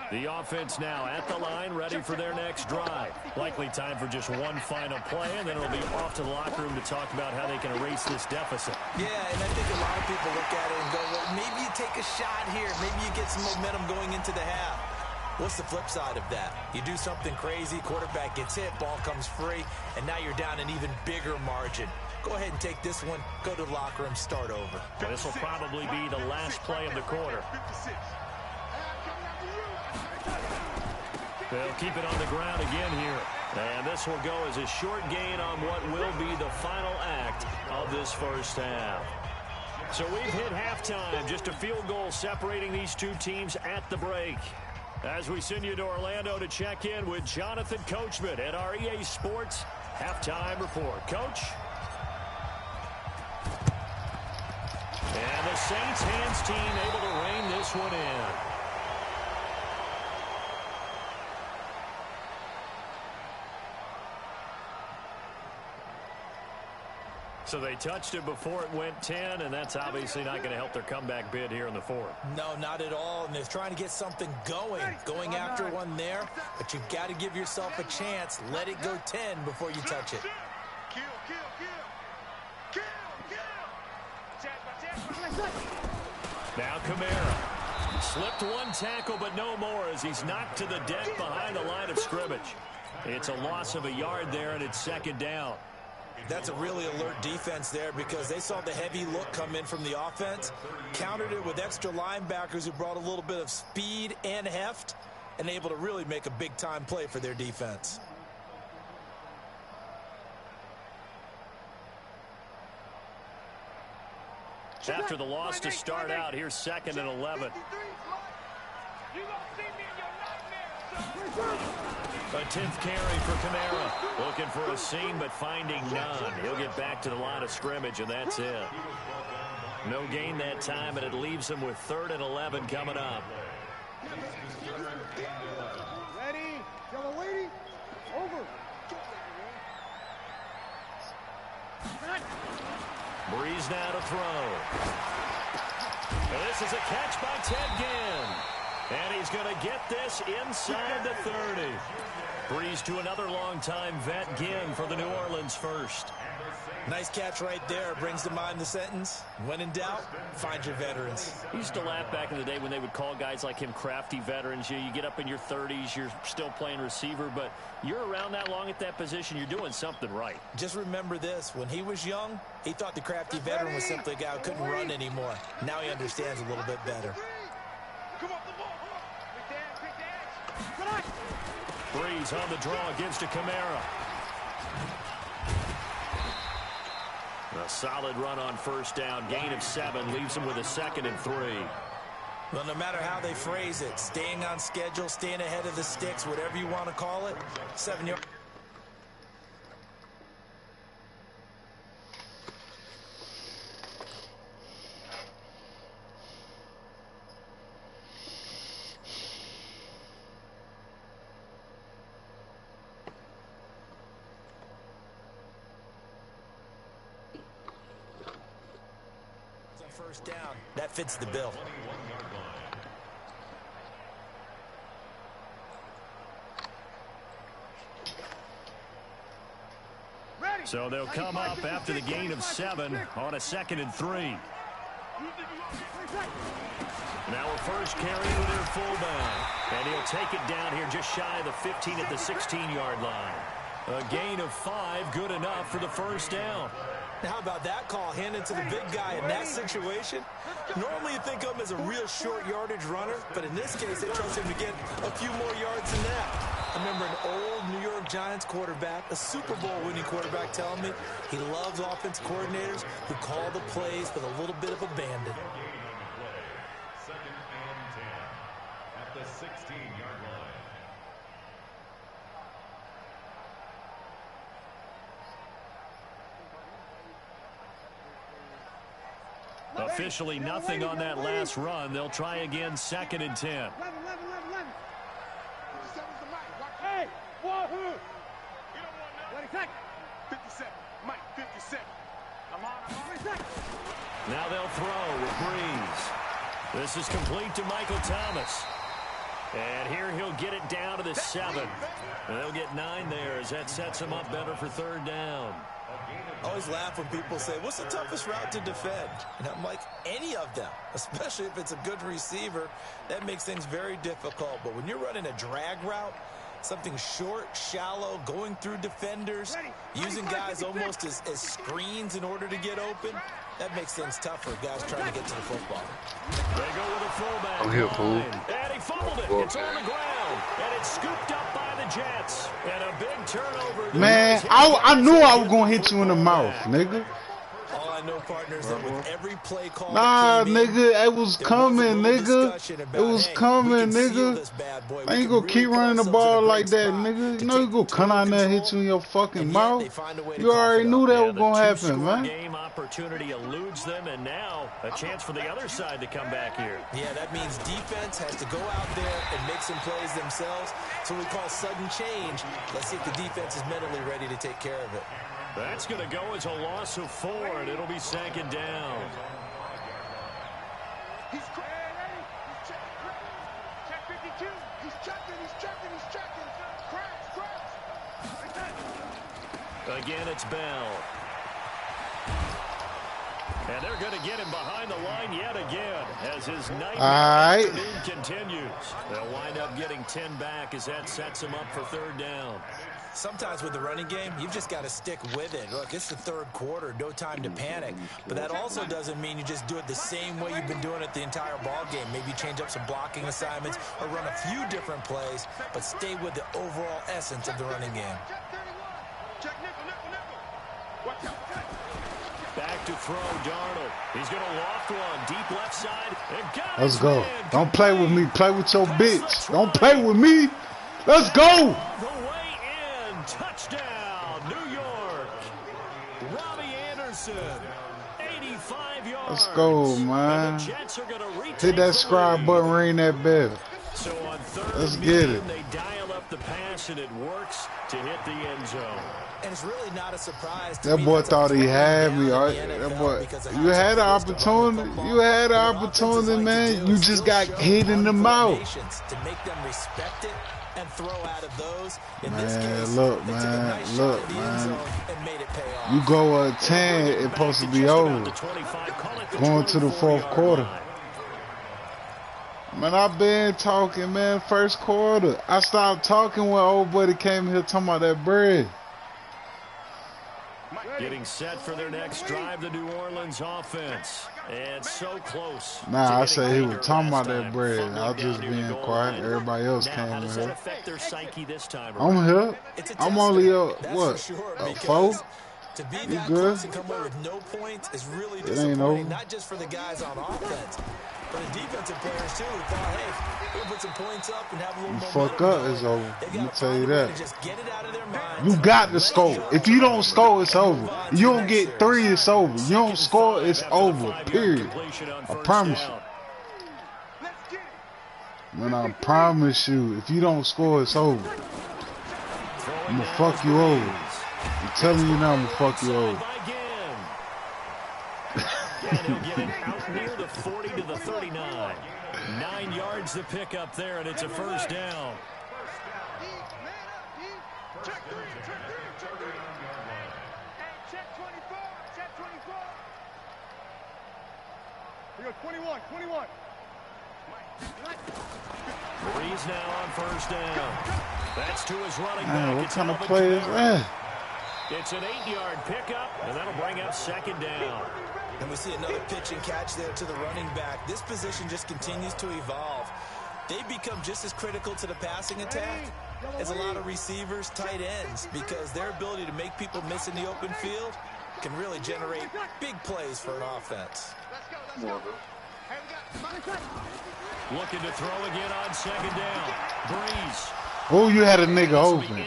The offense now at the line, ready for their next drive. Likely time for just one final play, and then it'll be off to the locker room to talk about how they can erase this deficit. Yeah, and I think a lot of people look at it and go, well, maybe you take a shot here. Maybe you get some momentum going into the half. What's the flip side of that? You do something crazy, quarterback gets hit, ball comes free, and now you're down an even bigger margin. Go ahead and take this one, go to the locker room, start over. Well, this will probably be the last play of the quarter. The They'll keep it on the ground again here. And this will go as a short gain on what will be the final act of this first half. So we've hit halftime. Just a field goal separating these two teams at the break. As we send you to Orlando to check in with Jonathan Coachman at our EA Sports Halftime Report. Coach? And the Saints hands team able to rein this one in. So they touched it before it went 10, and that's obviously not going to help their comeback bid here in the fourth. No, not at all, and they're trying to get something going after one there, but you've got to give yourself a chance. Let it go 10 before you touch it. Now Kamara slipped one tackle, but no more as he's knocked to the deck behind the line of scrimmage. It's a loss of a yard there, and it's second down. That's a really alert defense there because they saw the heavy look come in from the offense, countered it with extra linebackers who brought a little bit of speed and heft, and able to really make a big-time play for their defense. After the loss to start out, here's 2nd and 11. A 10th carry for Kamara. Looking for a seam, but finding none. He'll get back to the line of scrimmage, and that's it. No gain that time, and it leaves him with 3rd and 11 coming up. Ready? Yellow lady. Over. Breeze now to throw. And this is a catch by Ted Ginn. And he's going to get this inside the 30. Breeze to another longtime vet, Ginn, for the New Orleans first. Nice catch right there. Brings to mind the sentence, when in doubt, find your veterans. I used to laugh back in the day when they would call guys like him crafty veterans. You get up in your 30s, you're still playing receiver, but you're around that long at that position, you're doing something right. Just remember this. When he was young, he thought the crafty veteran was simply a guy who couldn't run anymore. Now he understands a little bit better. Breeze on the draw, gives to Kamara. A solid run on first down. Gain of 7 leaves him with a 2nd and 3. Well, no matter how they phrase it, staying on schedule, staying ahead of the sticks, whatever you want to call it, 7 yards. First down. That fits the bill. So they'll come up after the gain of 7 on a 2nd and 3. Now a first carry with their fullback. And he'll take it down here just shy of the 15 at the 16-yard line. A gain of 5, good enough for the first down. How about that call handed to the big guy in that situation? Normally you think of him as a real short yardage runner, but in this case they trust him to get a few more yards than that. I remember an old New York Giants quarterback, a Super Bowl winning quarterback, telling me he loves offense coordinators who call the plays with a little bit of abandon. Second and 10 at the 16-yard line. Officially nothing on that last run. They'll try again, 2nd and 10. 11. Hey, wahoo! You don't want nothing. 20 seconds. 57. Mike, 57. I'm on. 20 seconds. Now they'll throw with Breeze. This is complete to Michael Thomas. And here he'll get it down to the 7. And they'll get 9 there as that sets him up better for 3rd down. I always laugh when people say, what's the toughest route to defend? And I'm like, any of them, especially if it's a good receiver. That makes things very difficult. But when you're running a drag route, something short, shallow, going through defenders, using guys almost as screens in order to get open, that makes things tougher, guys trying to get to the football. They go with a fullback. I'm here, fool. And he fumbled it. It's on the ground. and it's scooped up by the Jets. And a big turnover. Man, I knew I was gonna hit you in the mouth, nigga. All I know, partners, that with every play call Nah, that came in, nigga, it was there coming, was a little nigga. discussion It about, was hey, we coming, can seal nigga. this bad boy. I We ain't can gonna really keep put running the ourselves in a ball great like that, spot nigga. to You know you take gonna come out there and hit control, you in your fucking and yet mouth. they find a way to You cough already it knew up. that Yeah, was the gonna happen, two-score man. game opportunity eludes them, and now a chance for the other side to come back here. Yeah, that means defense has to go out there and make some plays themselves. So we call sudden change. Let's see if the defense is mentally ready to take care of it. That's going to go as a loss of 4, and it'll be second down. He's ready. He's checking. Check 52. He's checking. Crash. Again, it's Bell. And they're going to get him behind the line yet again as his nightmare afternoon continues. They'll wind up getting 10 back as that sets him up for third down. Sometimes with the running game, you've just got to stick with it. Look, it's the third quarter, no time to panic. But that also doesn't mean you just do it the same way you've been doing it the entire ball game. Maybe change up some blocking assignments or run a few different plays, but stay with the overall essence of the running game. Check nickel. Watch out. Back to throw, Darnold. He's going to loft one, deep left side. Let's go. Don't play with me. Play with your bitch. Don't play with me. Let's go. The way in. Touchdown, New York. Robbie Anderson, 85 yards. Let's go, man. Jets are going to Hit that subscribe button, ring that bell. So on third Let's and get medium, it. they dial up the pass, and it works to hit the end zone. And it's really not a surprise to That me boy that's a thought he third had down me. in All the right? That NFL boy, because of you how had tough the it is to run the opportunity. football. You had the What offenses opportunity, like to man. do You is just still got show hit in the run mouth. formations to make them respect it and throw out of those. In this Man, case, look, they took a man, nice look, shot in the end man. zone and made it pay off. You go 10, it's supposed to be over. Going to the fourth quarter. Man, I've been talking, man, first quarter. I stopped talking when old buddy came here talking about that bread. Getting set for their next drive, the New Orleans offense. And so close. Nah, I said he was talking about that bread. I was just being quiet. Everybody else Now, came how in does that here. affect their psyche this time I'm around? here. It's a I'm only testament, what? that's for sure, A because 4? to be You that good? close and come away with no points is really It ain't disappointing, over. not just for the guys on offense, but the defensive players too who thought, hey, we'll put some points up and have a little You momentum fuck up, going. it's over. They've Let me got to tell find you a way that. to just get it out of their minds. You got to let it score. go. If you don't score, it's over. Move on to You the don't next get series. 3, it's over. You don't score, it's over. Period. I promise you. Let's get it. Man, I promise you. If you don't score, it's over. I'm gonna fuck you over. I'm telling you now, I'm gonna fuck you over. And he'll get it out near the 40 to the 39. 9 yards to pick up there, and it's a first down. Check 3. Hey, check 24. Here go 21. Breeze now on first down. That's to his running back. Man, what It's kind of Alvin play is Kamara. that? It's an 8-yard pickup, and that'll bring up second down. And we see another pitch and catch there to the running back. This position just continues to evolve. They become just as critical to the passing attack as a lot of receivers, tight ends, because their ability to make people miss in the open field can really generate big plays for an offense. Looking to throw again on second down. Breeze. Oh, you had a nigga open.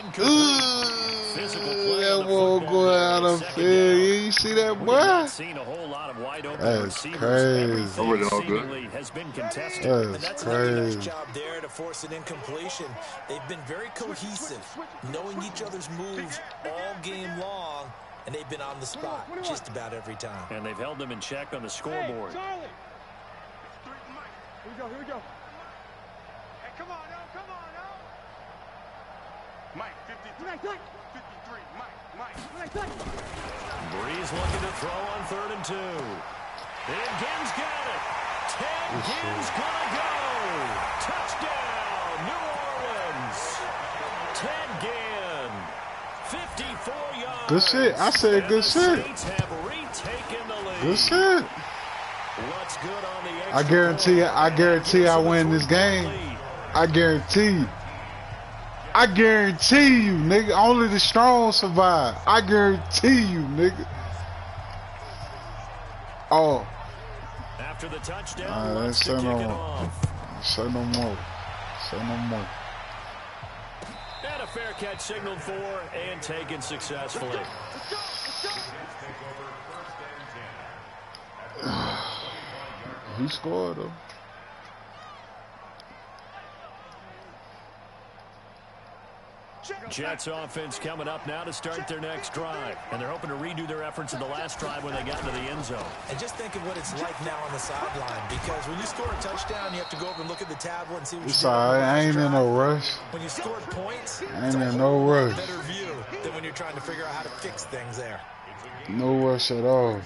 Physical play That on the boy football go out field. of Second field. down. You see that, We've boy? not seen a whole lot of wide open That's receivers. crazy. Everything seemingly has been contested. And That's that's another nice crazy. job there to force an incompletion. They've been very cohesive, knowing each other's moves all game long, and they've been on the spot just about every time. And they've held them in check on the scoreboard. Charlie. Here we go. Hey, come on, now. Mike, 53. Mike. Breeze looking to throw on 3rd and 2. And Ginn's got it. Ted Ginn's gonna go. Touchdown, New Orleans. Ted Ginn, 54 yards. Good shit. I said And good the shit. Saints have retaken the lead. Good shit. What's good on the I guarantee I win this game. I guarantee you. I guarantee you, nigga. Only the strong survive. I guarantee you, nigga. Oh. After the touchdown, wants to say kick no it more. off. Say no more. Say no more. And a fair catch signaled for and taken successfully. He scored, though. Jets offense coming up now to start their next drive. And they're hoping to redo their efforts in the last drive when they got into the end zone. And just think of what it's like now on the sideline, because when you score a touchdown, you have to go over and look at the tablet and see what you did. I ain't in no rush. When you scored points, I ain't in no rush. Better view than when you're trying to figure out how to fix things there. No rush at all.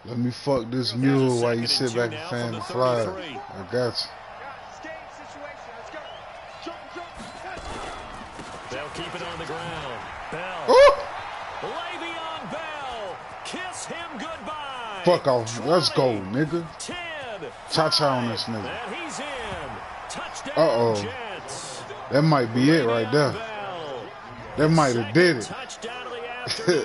Let me fuck this mule while you sit back and fan the flag. I got you. They'll keep it on the ground. Bell. Ooh! Le'Veon Bell. Kiss him goodbye. Fuck off. Let's go, nigga. 10. Cha-cha on this nigga. And he's in. Touchdown, Uh-oh. Jets. That might be it right there. Bell. That might have did it. Touchdown of the afternoon.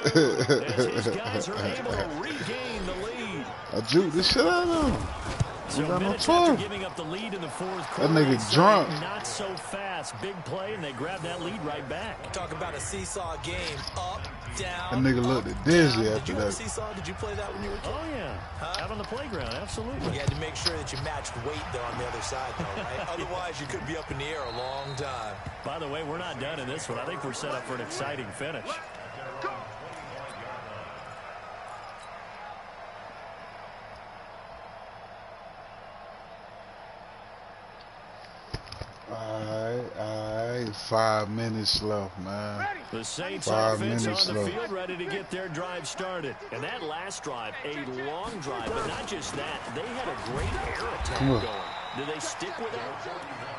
As his guys are able to regain the lead. I juked the shit out of him. So got no minutes after time. giving up the lead in the fourth That quarter, nigga they say drunk. Not so fast. Big play, and they grab that lead right back. Talk about a seesaw game. Up, That down. nigga looked dizzy Did after you have a that. seesaw? Did you play that when you were a kid? Oh, yeah. Out on the playground, absolutely. You had to make sure that you matched weight, though, on the other side, though, right? Otherwise, you could be up in the air a long time. By the way, we're not done in this one. I think we're set up for an exciting finish. Alright. 5 minutes left, man. The Saints 5 offense minutes on the left. field ready to get their drive started. And that last drive, a long drive, but not just that. They had a great air attack Come on. going. Do they stick with that?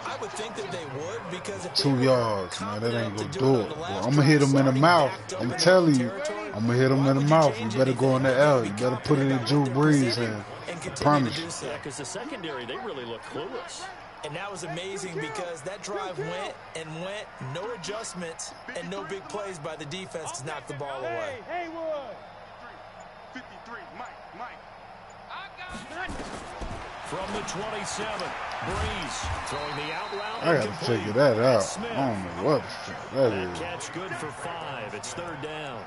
I would think that they would, because if 2 yards, man. That ain't gonna do it. Well, I'm gonna hit him in the mouth. I'm telling you. I'm gonna hit him in the mouth. You better go in the L. You better put it in Drew Brees' hand. I promise you. Yeah, because the secondary, they really look clueless. And that was amazing, because that drive went and went, no adjustments, and no big plays by the defense to knock the ball away. Hey, Haywood. 53, Mike. I got it. From the 27, Breeze throwing the out route. I gotta incomplete. figure that out. Smith. I don't know what the fuck that That is. catch good for 5. It's third down.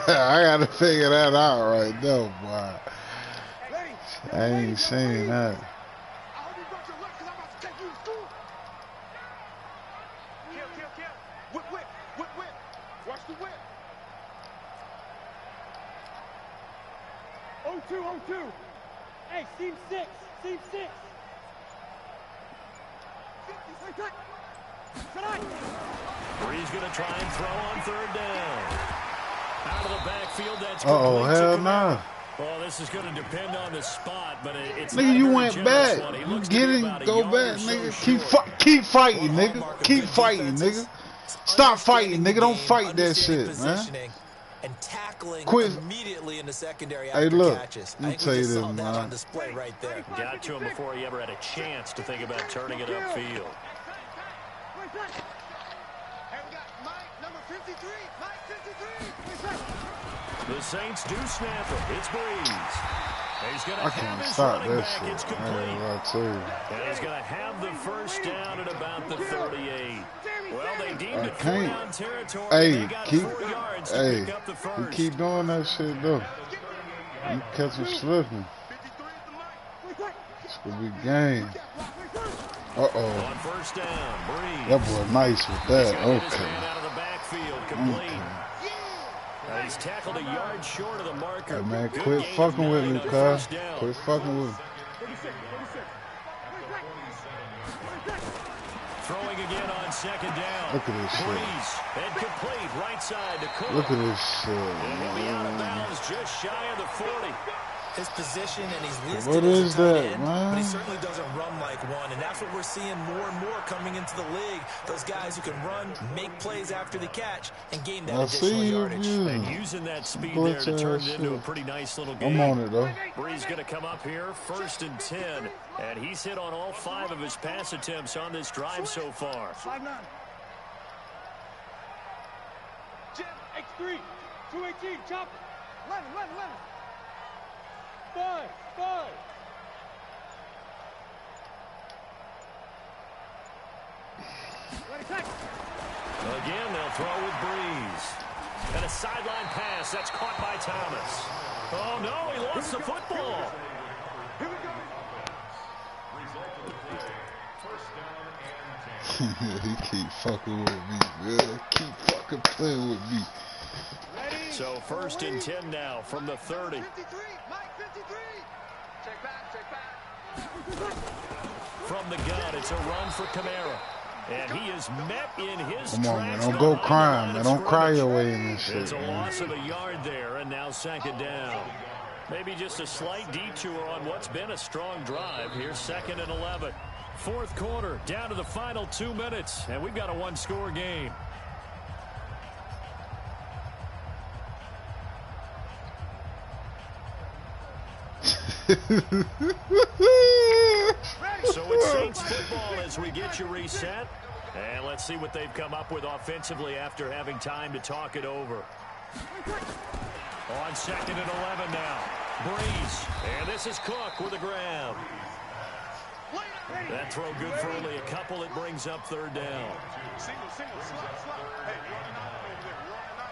I gotta figure that out right now, boy. I ain't seen that. I hope you got your luck, because I'm about to take you to school. Kill. Whip. Watch the whip. 0-2. Hey, seam 6. Breeze going to try and throw on third down. Out of the backfield, that's Uh-oh, complete to hell Kamara. nah. Well, this is going to depend on the spot, but it's Nigga, not a you very went generous back. one. He You looks to get be it, about a go yard back, or so nigga. short. Keep fighting, One nigga. hallmark of Keep good fighting, defenses, nigga. Stop fighting, understanding nigga. Don't the game, fight that understanding shit, man. positioning, and tackling Quit. immediately in the secondary Hey, after look, catches. let me I think tell we you just this, saw that man. on display right there. Got to him before he ever had a chance to think about turning it upfield. Hey, we got Mike, number 53. The Saints do snap it. It's Breeze. He's going to I have can't his stop running that back. shit. It's I ain't complete. gonna lie to you. And he's going to have the first down at about the 38. Well, they deemed I it can't. 4-down territory. Hey, They got keep. 4 yards to Hey, pick up the you first. keep doing that shit though. You catch him slipping. It's gonna be game. Uh-oh. On first down, Breeze. That boy nice with He's that. gonna get his Okay. man out of the backfield, complete. Okay. He's tackled a yard short of the marker. Hey man, Good quit gain of fucking with 9 me, on cuz. first down. Quit fucking with me. Throwing again on second down. Look at this shit. Breeze, and complete, right side to Cook. Look at this And he'll be out of shit. bounds just shy of the 40. his position, and he's listed What as is a tight that, end, man? but he certainly doesn't run like one, and that's what we're seeing more and more coming into the league. Those guys who can run, make plays after the catch, and gain that additional yardage. And using that speed there to turn it into a pretty nice little game. I'm on it, though. Bree's going to come up here, 1st and 10, and he's hit on all 5 of his pass attempts on this drive so far. 5-9. Jim, X3, 218, chopper. 11. 5. Again, they'll throw with Breeze. And a sideline pass. That's caught by Thomas. Oh, no, he lost the football. Here we go. He keep fucking with me, man. Keep fucking playing with me. So 1st and 10 now from the 30. 53, Mike, 53. Check back. From the gun, it's a run for Kamara. And he is met in his Come on, man. tracks Don't go behind crying, the man. line of Don't cry scrimmage. your way in this shit, It's a man. loss of a yard there, and now 2nd down. Maybe just a slight detour on what's been a strong drive. Here's 2nd and 11. 4th quarter, down to the final 2 minutes, and we've got a one-score game. So it's Saints football as we get you reset. And let's see what they've come up with offensively after having time to talk it over. On 2nd and 11 now. Breeze. And this is Cook with a grab. That throw good for only a couple. It brings up 3rd down. Single, slot. Hey, you're on the 9 over there. You're on the 9.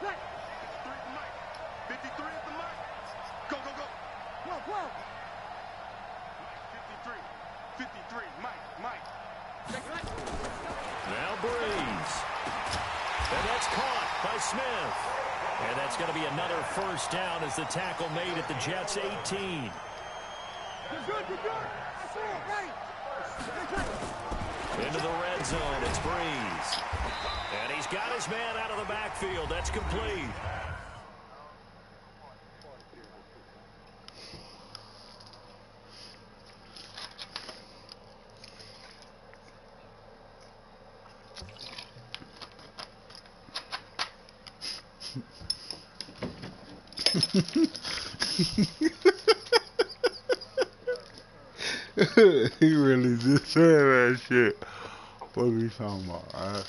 53 at the mic. 53 at the mic. Go. Whoa. 53, Mike. Now Breeze. And that's caught by Smith. And that's going to be another 1st down as the tackle made at the Jets' 18. Into the red zone, it's Breeze. And he's got his man out of the backfield. That's complete. He really just said that shit. What are we talking about, alright?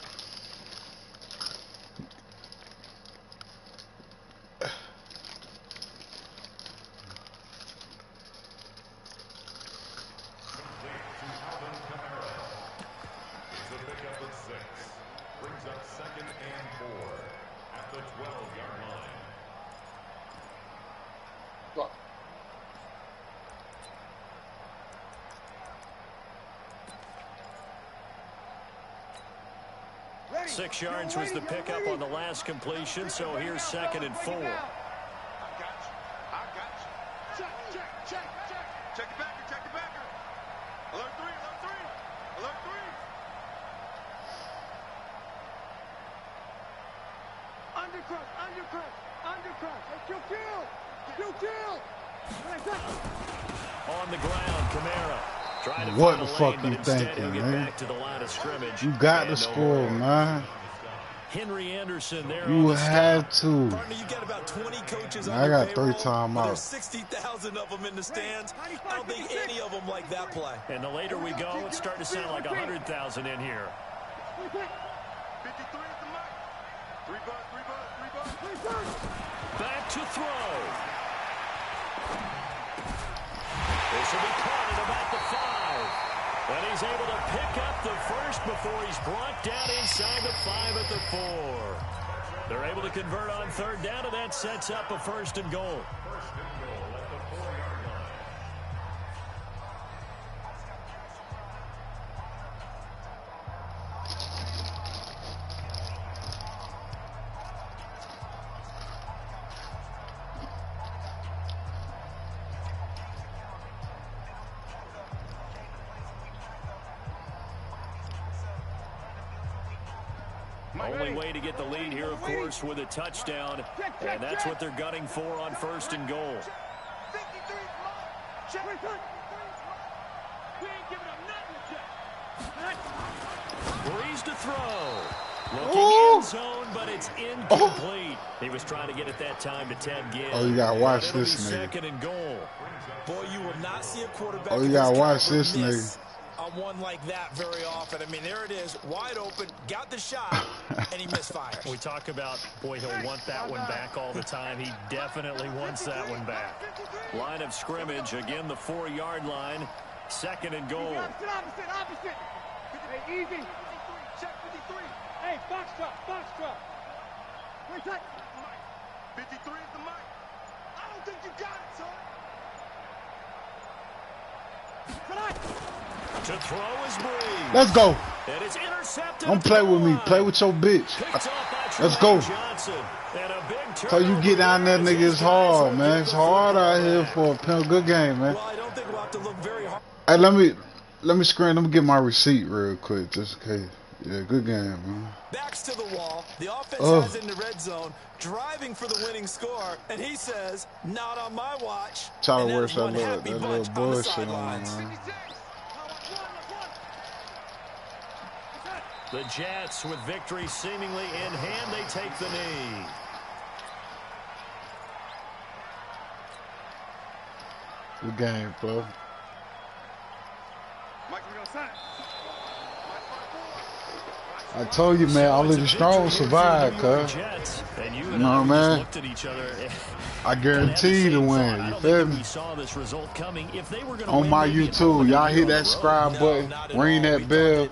Brings up 2nd and 4 at the 12-yard line. Fuck. 6 yards was the pickup on the last completion, so here's 2nd and 4. I got you. Check. Check it back. Alert 3. Undercut. Hey, kill. On the ground, Kamara. Trying to What find the a fuck lane, you but instead thinking, he'll get man? back to the line of scrimmage. You got And to no score, more. man. Henry Anderson there. You on the had stop. to. Partner, you got about 20 coaches on I your got 3 payroll, but timeouts. there's 60,000 of them in the stands. I don't think any of them like that play. And the later we go, it's starting to sound like 100,000 in here. 53 at the mic. 3 buzz. Back to throw. This will be caught at about the 5. And he's able to pick up the first before he's brought down inside the 5 at the 4. They're able to convert on 3rd down, and that sets up a 1st and goal. Only way to get the lead here, of course, with a touchdown. And that's what they're gunning for on 1st and goal. Breeze to throw. Looking in zone, but it's incomplete. He was trying to get it that time to Ted Ginn. Oh, you gotta watch this nigga. 2nd and goal. Boy, you will not see a quarterback. Oh, you gotta watch this nigga. On one like that very often. I mean, there it is, wide open, got the shot, and he misfires. We talk about, boy, he'll want that one back all the time. He definitely wants that one back. Line of scrimmage, again, the 4-yard line. 2nd and goal. Opposite. Hey, easy. Check 53. Hey, box drop. Where's that? 53 is the mic. I don't think you got it, son. To throw is Breeze. Let's go. And it's intercepted. Don't play with me. Play with your bitch. Let's go. So you get down there, nigga, it's hard, man. It's hard out here for a pimp. Good game, man. Well, I don't think we'll have to look very hard. Hey, let me get my receipt real quick, just in case. Yeah, good game, man. Backs to the wall. The offense has in the red zone, driving for the winning score, and he says, "Not on my watch." Try to work that little bullshit on, man. The Jets, with victory seemingly in hand, they take the knee. Good game, bro. I told you, man, only the strong survive, cuz. You know what I mean? I guarantee you to win. You feel me? On my YouTube, y'all hit that subscribe button, ring that bell,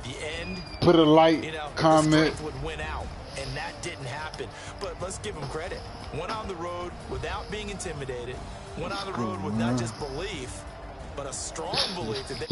put a like, comment. And that didn't happen. But let's give him credit. Went on the road without being intimidated. Went on the road with not just belief, but a strong belief that they